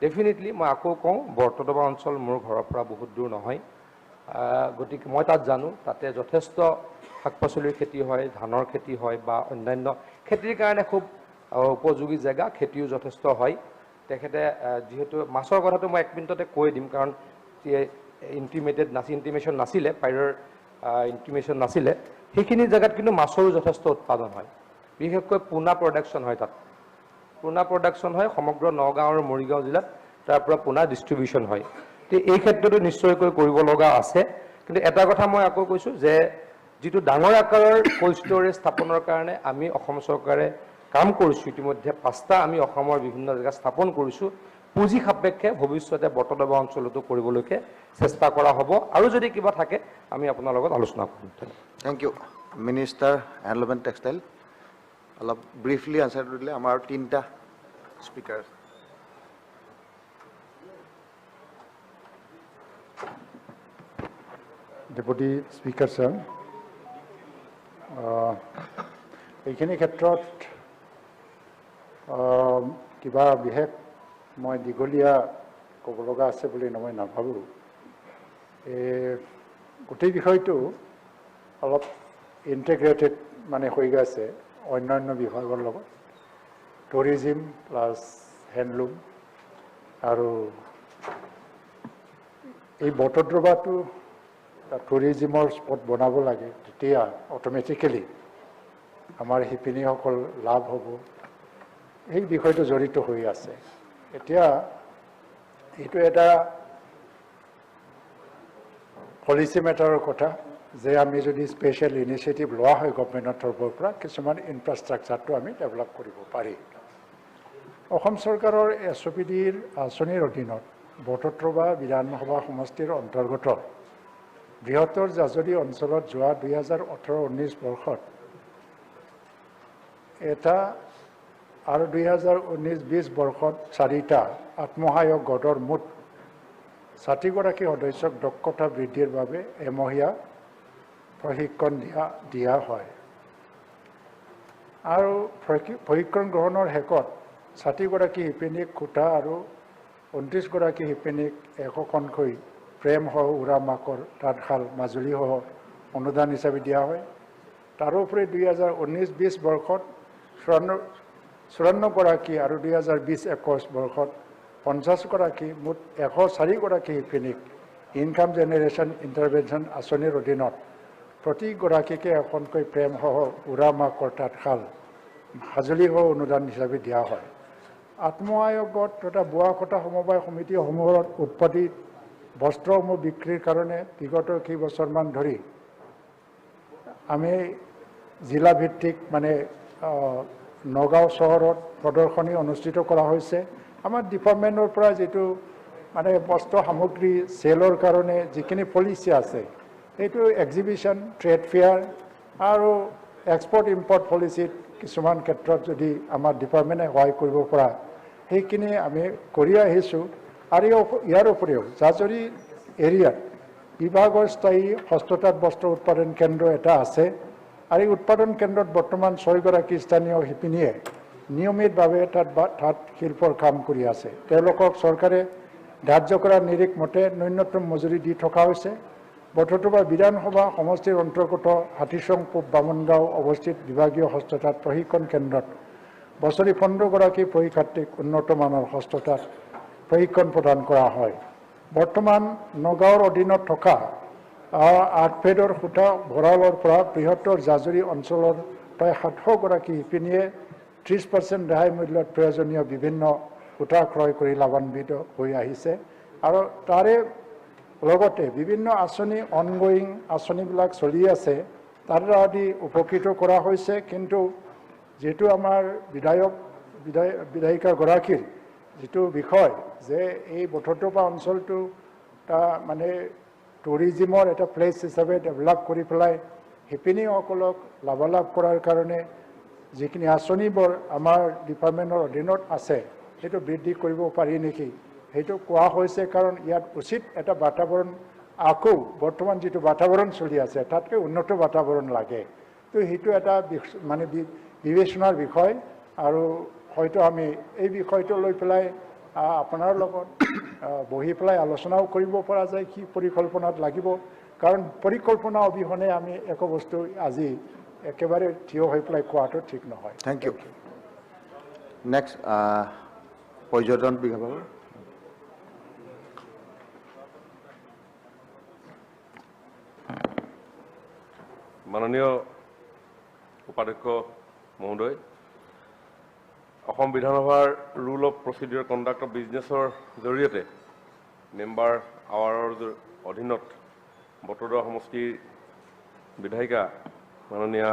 ডেফিনেটলি মই আকৌ কওঁ বটদ্ৰৱা অঞ্চল মোৰ ঘৰৰ পৰা বহুত দূৰ নহয় গতিকে মই তাত জানো তাতে যথেষ্ট শাক পাচলিৰ খেতি হয় ধানৰ খেতি হয় বা অন্যান্য খেতিৰ কাৰণে খুব উপযোগী জেগা খেতিও যথেষ্ট হয় তেখেতে যেহেতু মাছৰ কথাটো মই 1 মিনিটতে কৈ দিম কাৰণ ইন্টিমেশন নাছিলে পাইৰৰ ইন্টিমেশন নাছিলে সেইখিনি জেগাত কিন্তু মাছৰো যথেষ্ট উৎপাদন হয় বিশেষকৈ পোনা প্ৰডাকশ্যন হয় তাত পোনা প্ৰডাকশ্যন হয় সমগ্ৰ নগাঁও আৰু মৰিগাঁও জিলাত তাৰ পৰা পোনা ডিস্ট্ৰিবিউশন হয় তে এই ক্ষেত্ৰটো নিশ্চয়কৈ কৰিব লগা আছে কিন্তু এটা কথা মই আকৌ কৈছো যে যেটো ডাঙৰ আকাৰৰ কোল্ড ষ্টৰেজ স্থাপনৰ কাৰণে আমি অসম চৰকাৰে কাম কৰিছো ইতিমধ্যে 5টা আমি অসমৰ বিভিন্ন জায়গা স্থাপন কৰিছো পুঁজি সাপেক্ষে ভৱিষ্যতে বটদবা অঞ্চলতো কৰিবলৈকে চেষ্টা কৰা হ'ব আৰু যদি কিবা থাকে আমি আপোনাৰ লগত আলোচনা কৰিম Thank you. Minister, Handloom and Textile. অলপ briefly answer দিলে আমাৰ 3টা speakers. Deputy Speaker sir, এইখিনি ক্ষেত্ৰত কিবা বিশেষ মই দীঘলীয়া ক'ব লগা আছে বুলি মই নাভাবোঁ গোটেই বিষয়টো অলপ ইণ্টিগ্ৰেটেড মানে হৈ গৈছে অন্যান্য বিভাগৰ লগত টুৰিজিম প্লাছ হেণ্ডলুম আৰু এই বটদ্ৰৱাটো টুৰিজিমৰ স্পট বনাব লাগে তেতিয়া অট'মেটিকেলি আমাৰ শিপিনীসকল লাভ হ'ব এই বিষয়টো জড়িত হৈ আছে এতিয়া এইটো এটা পলিচি মেটাৰৰ কথা যে আমি যদি স্পেচিয়েল ইনিচিয়েটিভ লোৱা হয় গভৰ্ণমেণ্টৰ তৰফৰ পৰা কিছুমান ইনফ্ৰাষ্ট্ৰাকচাৰটো আমি ডেভেলপ কৰিব পাৰি অসম চৰকাৰৰ SOPDৰ আঁচনিৰ অধীনত বটদ্ৰৱা বিধানসভা সমষ্টিৰ অন্তৰ্গত বৃহত্তৰ জাজৰি অঞ্চলত যোৱা 2018-19 বৰ্ষত এটা আৰু 2019-20 বৰ্ষত 4টা আত্মসহায়ক গোটৰ মুঠ 60 গৰাকী সদস্যক দক্ষতা বৃদ্ধিৰ বাবে এমহীয়া প্ৰশিক্ষণ দিয়া হয় আৰু প্ৰশিক্ষণ গ্ৰহণৰ শেষত 60 গৰাকী শিপিনীক খুঁটা আৰু 29 গৰাকী শিপিনীক একোখনকৈ প্ৰেম সহ উৰা মাকৰ তাঁতশাল মাজুলী সহ অনুদান হিচাপে দিয়া হয় তাৰোপৰি 2019-20 বৰ্ষত 54 গৰাকী আৰু 2020-21 বৰ্ষত 50 গৰাকী মুঠ 104 গৰাকী শিপিনীক ইনকাম জেনেৰেশ্যন ইণ্টাৰভেনশ্যন আঁচনিৰ অধীনত প্ৰতি গৰাকীকে এখনকৈ প্ৰেম সহ উৰা মাকৰ তাঁতশাল মাজুলী সহ অনুদান হিচাপে দিয়া হয় আত্মসহায়ক গোট তথা বোৱা কটা সমবায় সমিতিসমূহত উৎপাদিত বস্ত্ৰসমূহ বিক্ৰীৰ কাৰণে বিগত কেইবছৰমান ধৰি আমি জিলা ভিত্তিক মানে নগাঁও চহৰত প্ৰদৰ্শনী অনুষ্ঠিত কৰা হৈছে আমাৰ ডিপাৰ্টমেণ্টৰ পৰা যেটো মানে বস্ত্ৰ সামগ্ৰী সেলৰ কাৰণে যিখিনি পলিচি আছে এইটো এক্সিবিশন ট্ৰেড ফেয়াৰ আৰু এক্সপৰ্ট ইম্পৰ্ট পলিচিত কিছুমান ক্ষেত্ৰত যদি আমাৰ ডিপাৰ্টমেণ্টে সহায় কৰিব পৰা সেইখিনি আমি কৰি আহিছোঁ আৰু ইয়াৰ উপৰিও জাজৰি এৰিয়াত বিভাগৰ স্থায়ী হস্ততাঁত বস্ত্ৰ উৎপাদন কেন্দ্ৰ এটা আছে আৰু এই উৎপাদন কেন্দ্ৰত বৰ্তমান 6 গৰাকী স্থানীয় শিপিনীয়ে নিয়মিতভাৱে তাঁত শিল্পৰ কাম কৰি আছে তেওঁলোকক চৰকাৰে ধাৰ্য কৰা নিৰিখ মতে ন্যূনতম মজুৰি দি থকা হৈছে বটদ্ৰৱা বিধানসভা সমষ্টিৰ অন্তৰ্গত হাতীচং পূব বামুণগাঁও অৱস্থিত বিভাগীয় হস্ততাঁত প্ৰশিক্ষণ কেন্দ্ৰত বছৰি 15 গৰাকী প্ৰশিক্ষাৰ্থীক উন্নত মানৰ হস্ততাঁত প্ৰশিক্ষণ প্ৰদান কৰা হয় বৰ্তমান নগাঁৱৰ অধীনত থকা 8 ফেডৰ সূতা ভঁৰালৰ পৰা বৃহত্তৰ জাজৰি অঞ্চলৰ প্ৰায় 700 গৰাকী শিপিনীয়ে 30% ৰেহাই মূল্যত প্ৰয়োজনীয় বিভিন্ন সূতা ক্ৰয় কৰি লাভান্বিত হৈ আহিছে আৰু তাৰে লগতে বিভিন্ন আঁচনি অনগোয়িং আঁচনিবিলাক চলি আছে তাৰ আদি উপকৃত কৰা হৈছে কিন্তু যেটো আমাৰ বিধায়িকা গৰাকীৰ যেটো বিষয় যে এই বটদ্ৰৱা অঞ্চলটো তা মানে টুৰিজিমৰ এটা প্লেচ হিচাপে ডেভেলপ কৰি পেলাই শিপিনীসকলক লাভালাভ কৰাৰ কাৰণে যিখিনি আঁচনিবোৰ আমাৰ ডিপাৰ্টমেণ্টৰ অধীনত আছে সেইটো বৃদ্ধি কৰিব পাৰি নেকি সেইটো কোৱা হৈছে কাৰণ ইয়াত উচিত এটা বাতাবৰণ আকৌ বৰ্তমান যেটো বাতাবৰণ চলি আছে তাতকৈ উন্নত বাতাবৰণ লাগে তো সেইটো এটা মানে বিবেচনাৰ বিষয় আৰু হয়তো আমি এই বিষয়টো লৈ পেলাই আপোনাৰ লগত বহি পেলাই আলোচনাও কৰিব পৰা যায় কি পৰিকল্পনাত লাগিব কাৰণ পৰিকল্পনা অবিহনে আমি একো বস্তু আজি একেবাৰে থিয় হৈ পেলাই কোৱাটো ঠিক নহয় Thank you. Next, পৰ্যটন বিভাগৰ মাননীয় উপাধ্যক্ষ মহোদয়, অসম বিধানসভাৰ rule of procedure conduct of বিজনেছৰ জৰিয়তে মেম্বাৰ আৱাৰৰ অধীনত বটদ্ৰৱা সমষ্টিৰ বিধায়িকা মাননীয়া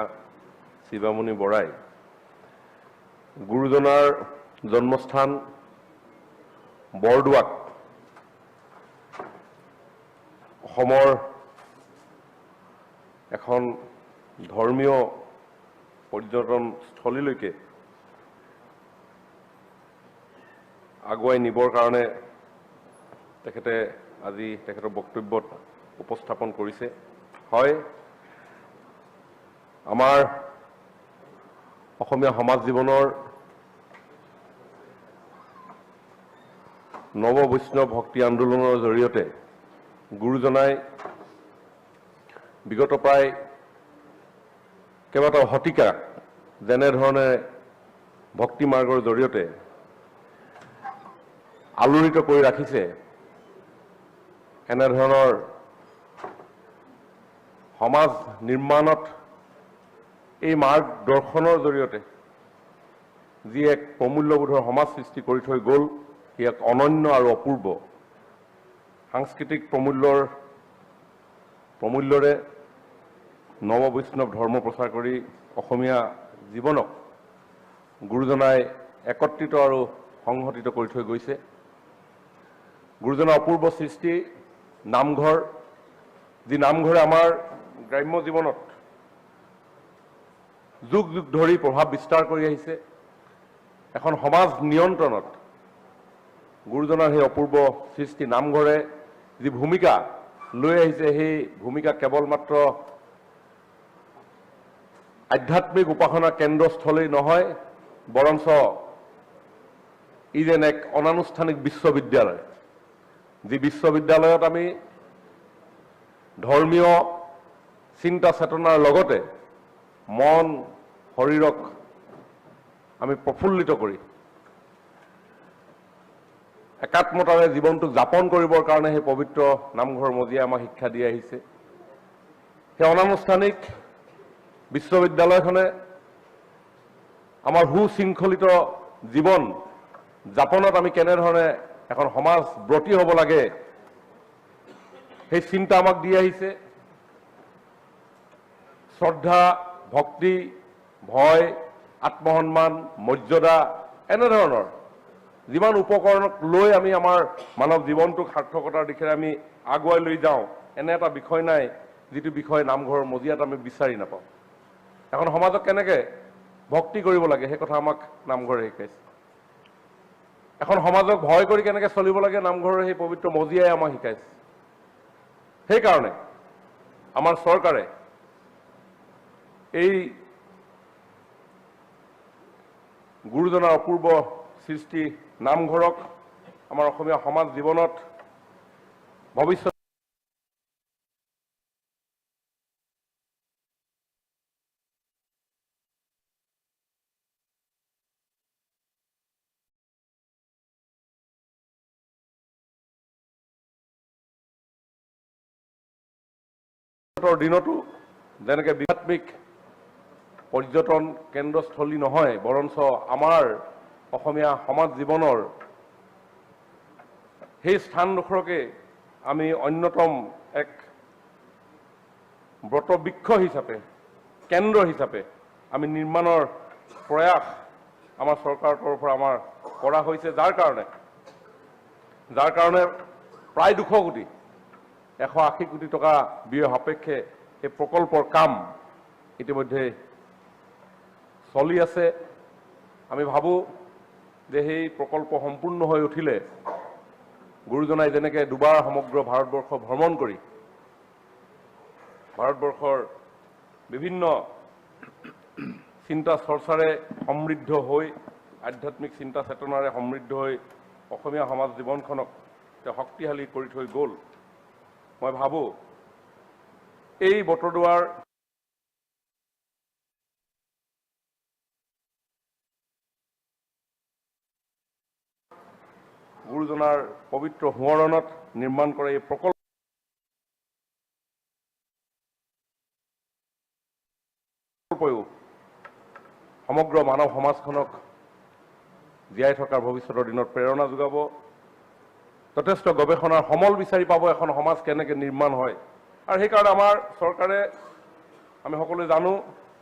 শিৱামণি বৰাই গুৰুজনাৰ জন্মস্থান বৰদোৱাক অসমৰ এখন ধৰ্মীয় পৰ্যটনস্থলীলৈকে আগুৱাই নিবৰ কাৰণে তেখেতে আজি তেখেতৰ বক্তব্যত উপস্থাপন কৰিছে। হয়, আমাৰ অসমীয়া সমাজ জীৱনৰ নৱ বৈষ্ণৱ ভক্তি আন্দোলনৰ জৰিয়তে গুৰুজনাই বিগত প্ৰায় কেইবাটাও শতিকা যেনেধৰণে ভক্তি মাৰ্গৰ জৰিয়তে আলোড়িত কৰি ৰাখিছে, এনেধৰণৰ সমাজ নিৰ্মাণত এই মাৰ্গ দৰ্শনৰ জৰিয়তে যি এক প্ৰমূল্যবোধৰ সমাজ সৃষ্টি কৰি থৈ গ'ল, সি এক অনন্য আৰু অপূৰ্ব সাংস্কৃতিক প্ৰমূল্যৰে নৱ বৈষ্ণৱ ধৰ্ম প্ৰচাৰ কৰি অসমীয়া জীৱনক গুৰুজনাই একত্ৰিত আৰু সংহতিত কৰি থৈ গৈছে। গুৰুজনাৰ অপূৰ্ব সৃষ্টি নামঘৰ, যি নামঘৰে আমাৰ গ্ৰাম্য জীৱনত যুগ যুগ ধৰি প্ৰভাৱ বিস্তাৰ কৰি আহিছে। এখন সমাজ নিয়ন্ত্ৰণত গুৰুজনাৰ সেই অপূৰ্ব সৃষ্টি নামঘৰে যি ভূমিকা লৈ আহিছে, সেই ভূমিকা কেৱল মাত্ৰ আধ্যাত্মিক উপাসনা কেন্দ্ৰস্থলী নহয়, বৰঞ্চ ই যেন এক অনানুষ্ঠানিক বিশ্ববিদ্যালয়, যি বিশ্ববিদ্যালয়ত আমি ধৰ্মীয় চিন্তা চেতনাৰ লগতে মন শৰীৰক আমি প্ৰফুল্লিত কৰি একাত্মতাৰে জীৱনটোক যাপন কৰিবৰ কাৰণে সেই পবিত্ৰ নামঘৰ মজিয়াই আমাক শিক্ষা দি আহিছে। সেই অনানুষ্ঠানিক বিশ্ববিদ্যালয়খনে আমাৰ সুশৃংখলিত জীৱন যাপনত আমি কেনেধৰণে এখন সমাজ ব্ৰতী হ'ব লাগে, সেই চিন্তা আমাক দি আহিছে। শ্ৰদ্ধা, ভক্তি, ভয়, আত্মসন্মান, মৰ্যাদা, এনেধৰণৰ যিমান উপকৰণক লৈ আমি আমাৰ মানৱ জীৱনটোক সাৰ্থকতাৰ দিশে আমি আগুৱাই লৈ যাওঁ, এনে এটা বিষয় নাই যিটো বিষয় নামঘৰৰ মজিয়াত আমি বিচাৰি নাপাওঁ। এখন সমাজক কেনেকৈ ভক্তি কৰিব লাগে সেই কথা আমাক নামঘৰে শিকাইছে। এখন সমাজক ভয় কৰি কেনেকৈ চলিব লাগে নামঘৰৰ সেই পবিত্ৰ মজিয়াই আমাক শিকাইছে। সেইকাৰণে আমাৰ চৰকাৰে এই গুৰুজনাৰ অপূৰ্ব সৃষ্টি নামঘৰক আমাৰ অসমীয়া সমাজ জীৱনত ভৱিষ্যত দিনতো যেনেকৈ আধ্যাত্মিক পৰ্যটন কেন্দ্ৰস্থলী নহয়, বৰঞ্চ আমাৰ অসমীয়া সমাজ জীৱনৰ সেই স্থানডোখৰকে আমি অন্যতম এক ব্ৰতবৃক্ষ হিচাপে, কেন্দ্ৰ হিচাপে আমি নিৰ্মাণৰ প্ৰয়াস আমাৰ চৰকাৰৰ তৰফৰ পৰা আমাৰ কৰা হৈছে, যাৰ কাৰণে প্ৰায় 200 কোটি 180 কোটি টকা ব্যয় সাপেক্ষে এই প্ৰকল্পৰ কাম ইতিমধ্যে চলি আছে। আমি ভাবোঁ যে সেই প্ৰকল্প সম্পূৰ্ণ হৈ উঠিলে গুৰুজনাই যেনেকৈ দুবাৰ সমগ্ৰ ভাৰতবৰ্ষ ভ্ৰমণ কৰি ভাৰতবৰ্ষৰ বিভিন্ন চিন্তা চৰ্চাৰে সমৃদ্ধ হৈ, আধ্যাত্মিক চিন্তা চেতনাৰে সমৃদ্ধ হৈ অসমীয়া সমাজ জীৱনখনক তেওঁ শক্তিশালী কৰি থৈ গ'ল। মই ভাবোঁ এই বটদ্ৰৱাৰ গুৰুজনাৰ পবিত্ৰ সোঁৱৰণত নিৰ্মাণ কৰা এই প্ৰকল্পও সমগ্ৰ মানৱ সমাজখনক জীয়াই থকাৰ ভৱিষ্যতৰ দিনত প্ৰেৰণা যোগাব, যথেষ্ট গৱেষণাৰ সমল বিচাৰি পাব এখন সমাজ কেনেকৈ নিৰ্মাণ হয়। আৰু সেইকাৰণে আমাৰ চৰকাৰে, আমি সকলোৱে জানো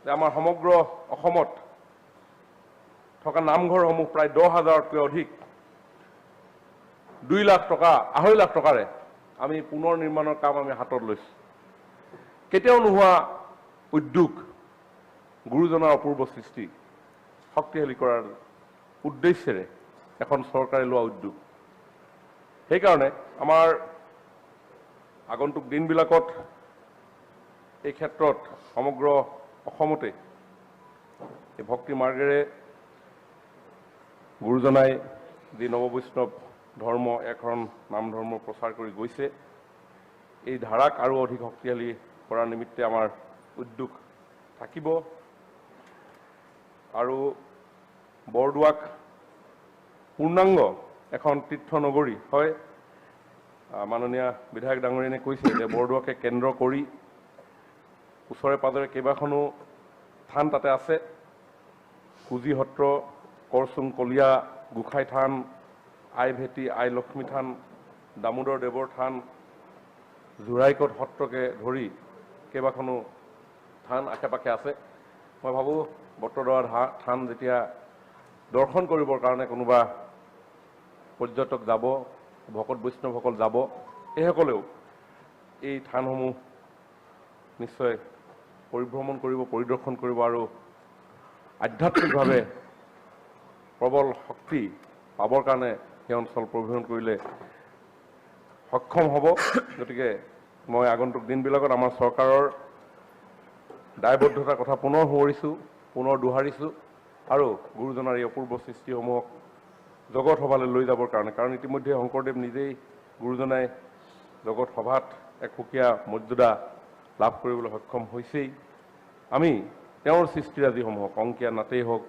যে আমাৰ সমগ্ৰ অসমত থকা নামঘৰসমূহ প্ৰায় 10,000তকৈ অধিক, 2 লাখ টকা, 2.5 লাখ টকাৰে আমি পুনৰ নিৰ্মাণৰ কাম আমি হাতত লৈছোঁ। কেতিয়াও নোহোৱা উদ্যোগ, গুৰুজনাৰ অপূৰ্ব সৃষ্টি শক্তিশালী কৰাৰ উদ্দেশ্যেৰে এখন চৰকাৰে লোৱা উদ্যোগ। সেইকাৰণে আমাৰ আগন্তুক দিনবিলাকত এই ক্ষেত্ৰত সমগ্ৰ অসমতে এই ভক্তি মাৰ্গেৰে গুৰুজনাই যি নৱবৈষ্ণৱ ধৰ্ম, একশৰণ নাম ধৰ্ম প্ৰচাৰ কৰি গৈছে, এই ধাৰাক আৰু অধিক শক্তিশালী কৰাৰ নিমিত্তে আমাৰ উদ্যোগ থাকিব। আৰু বৰদোৱাক পূৰ্ণাংগ এখন তীৰ্থনগৰী হয়। মাননীয় বিধায়ক ডাঙৰীয়ানে কৈছে যে বৰদোৱাকে কেন্দ্ৰ কৰি ওচৰে পাজৰে কেইবাখনো থান তাতে আছে। কুজি সত্ৰ, কৰচুং কলীয়া গোসাঁই থান, আই ভেটি, আই লক্ষ্মী থান, দামোদৰ দেৱৰ থান, জোৰাইকোট সত্ৰকে ধৰি কেইবাখনো থান আশে পাশে আছে। মই ভাবোঁ বটদ্ৰৱা থান যেতিয়া দৰ্শন কৰিবৰ কাৰণে কোনোবা পৰ্যটক যাব, ভকত বৈষ্ণৱসকল যাব, এইসকলেও এই থানসমূহ নিশ্চয় পৰিভ্ৰমণ কৰিব, পৰিদৰ্শন কৰিব আৰু আধ্যাত্মিকভাৱে প্ৰবল শক্তি পাবৰ কাৰণে সেই অঞ্চল পৰিভ্ৰমণ কৰিলে সক্ষম হ'ব। গতিকে মই আগন্তুক দিনবিলাকত আমাৰ চৰকাৰৰ দায়বদ্ধতাৰ কথা পুনৰ সোঁৱৰিছোঁ, পুনৰ দোহাৰিছোঁ আৰু গুৰুজনাৰ এই অপূৰ্ব সৃষ্টিসমূহক জগত সভালৈ লৈ যাবৰ কাৰণে। কাৰণ ইতিমধ্যে শংকৰদেৱ নিজেই গুৰুজনাই জগত সভাত এক সুকীয়া মৰ্যাদা লাভ কৰিবলৈ সক্ষম হৈছেই। আমি তেওঁৰ সৃষ্টিৰাজিসমূহক, অংকীয়া নাটেই হওক,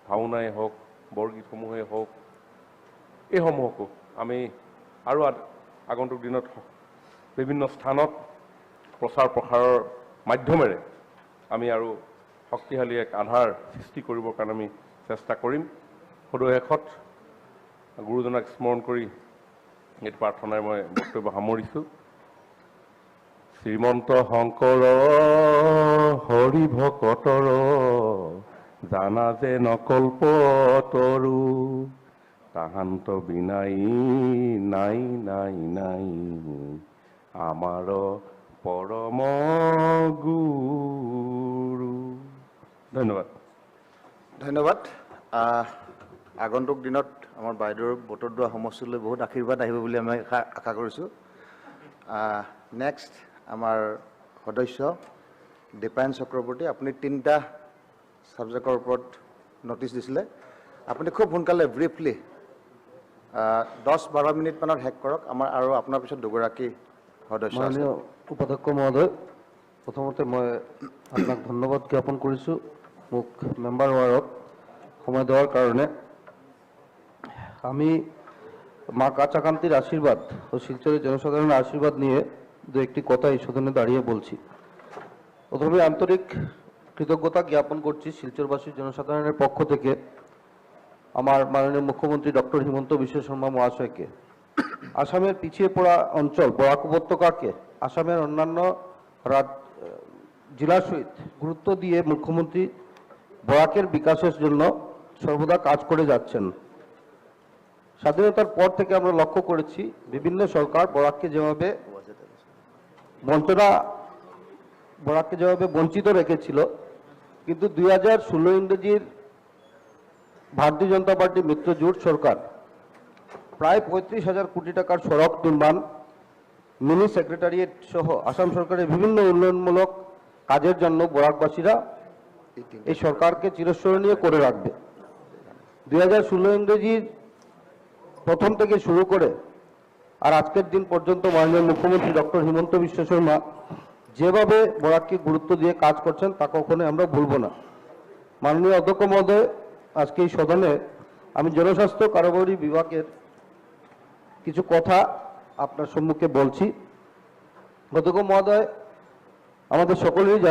ভাওনাই হওক, বৰগীতসমূহেই হওক, এইসমূহকো আমি আৰু আগন্তুক দিনত বিভিন্ন স্থানত প্ৰচাৰ প্ৰসাৰৰ মাধ্যমেৰে আমি আৰু শক্তিশালী এক আধাৰ সৃষ্টি কৰিবৰ কাৰণে আমি চেষ্টা কৰিম। সদৌ শেষত গুৰুজনাক স্মৰণ কৰি এইটো প্ৰাৰ্থনাৰে মই বক্তব্য সামৰিছোঁ। শ্ৰীমন্ত শংকৰ হৰি ভকতৰ জানা যে নকল্প তৰু, তাহান্ত বিনাই নাই নাই নাই আমাৰ পৰম গুৰু। ধন্যবাদ। ধন্যবাদ। আগন্তুক দিনত আমাৰ বাইদেউৰ বটদ্ৰৱা সমষ্টিলৈ বহুত আশীৰ্বাদ আহিব বুলি আমি আশা কৰিছোঁ। নেক্সট আমাৰ সদস্য দীপায়ন চক্ৰৱৰ্তী, আপুনি 3টা ছাবজেক্টৰ ওপৰত নটিচ দিছিলে। আপুনি খুব সোনকালে ব্ৰিফলি 10-12 মিনিটমানত শেষ কৰক। আমাৰ আৰু আপোনাৰ পিছত দুগৰাকী সদস্য আছে। মাননীয় উপাধ্যক্ষ মহোদয়, প্ৰথমতে মই আপোনাক ধন্যবাদ জ্ঞাপন কৰিছোঁ মোক মেম্বাৰ হোৱাৰত সময় দেওয়ার কারণে। আমি মা কাচাকান্তির আশীর্বাদ ও শিলচরের জনসাধারণের আশীর্বাদ নিয়ে দু একটি কথা এই সদনে দাঁড়িয়ে বলছি। প্রথমে আন্তরিক কৃতজ্ঞতা জ্ঞাপন করছি শিলচরবাসী জনসাধারণের পক্ষ থেকে আমার মাননীয় মুখ্যমন্ত্রী ডক্টর হিমন্ত বিশ্ব শর্মা মহাশয়কে। আসামের পিছিয়ে পড়া অঞ্চল বরাক উপত্যকাকে আসামের অন্যান্য জেলার সহিত গুরুত্ব দিয়ে মুখ্যমন্ত্রী বরাকের বিকাশের জন্য সর্বদা কাজ করে যাচ্ছেন। স্বাধীনতার পর থেকে আমরা লক্ষ্য করেছি বিভিন্ন সরকার বরাককে যেভাবে বঞ্চিত রেখেছিল, কিন্তু 2016 ইংরেজির ভারতীয় জনতা পার্টি মিত্র জোট সরকার প্রায় 35,000 কোটি টাকার সড়ক নির্মাণ, মিনি সেক্রেটারিয়েট সহ আসাম সরকারের বিভিন্ন উন্নয়নমূলক কাজের জন্য বরাকবাসীরা এই সরকারকে চিরস্মরণীয় করে রাখবে। 2016 ইংরেজির প্রথম থেকে শুরু করে আর আজকের দিন পর্যন্ত মাননীয় মুখ্যমন্ত্রী ডক্টর হিমন্ত বিশ্ব শর্মা যেভাবে বরাককে গুরুত্ব দিয়ে কাজ করছেন তা কখনোই আমরা ভুলব না। মাননীয় অধ্যক্ষ মহোদয়, আজকে এই সদনে আমি জনস্বাস্থ্য কারিগরি বিভাগের কিছু কথা আপনার সম্মুখে বলছি। অধ্যক্ষ মহোদয়, আমাদের সকলেরই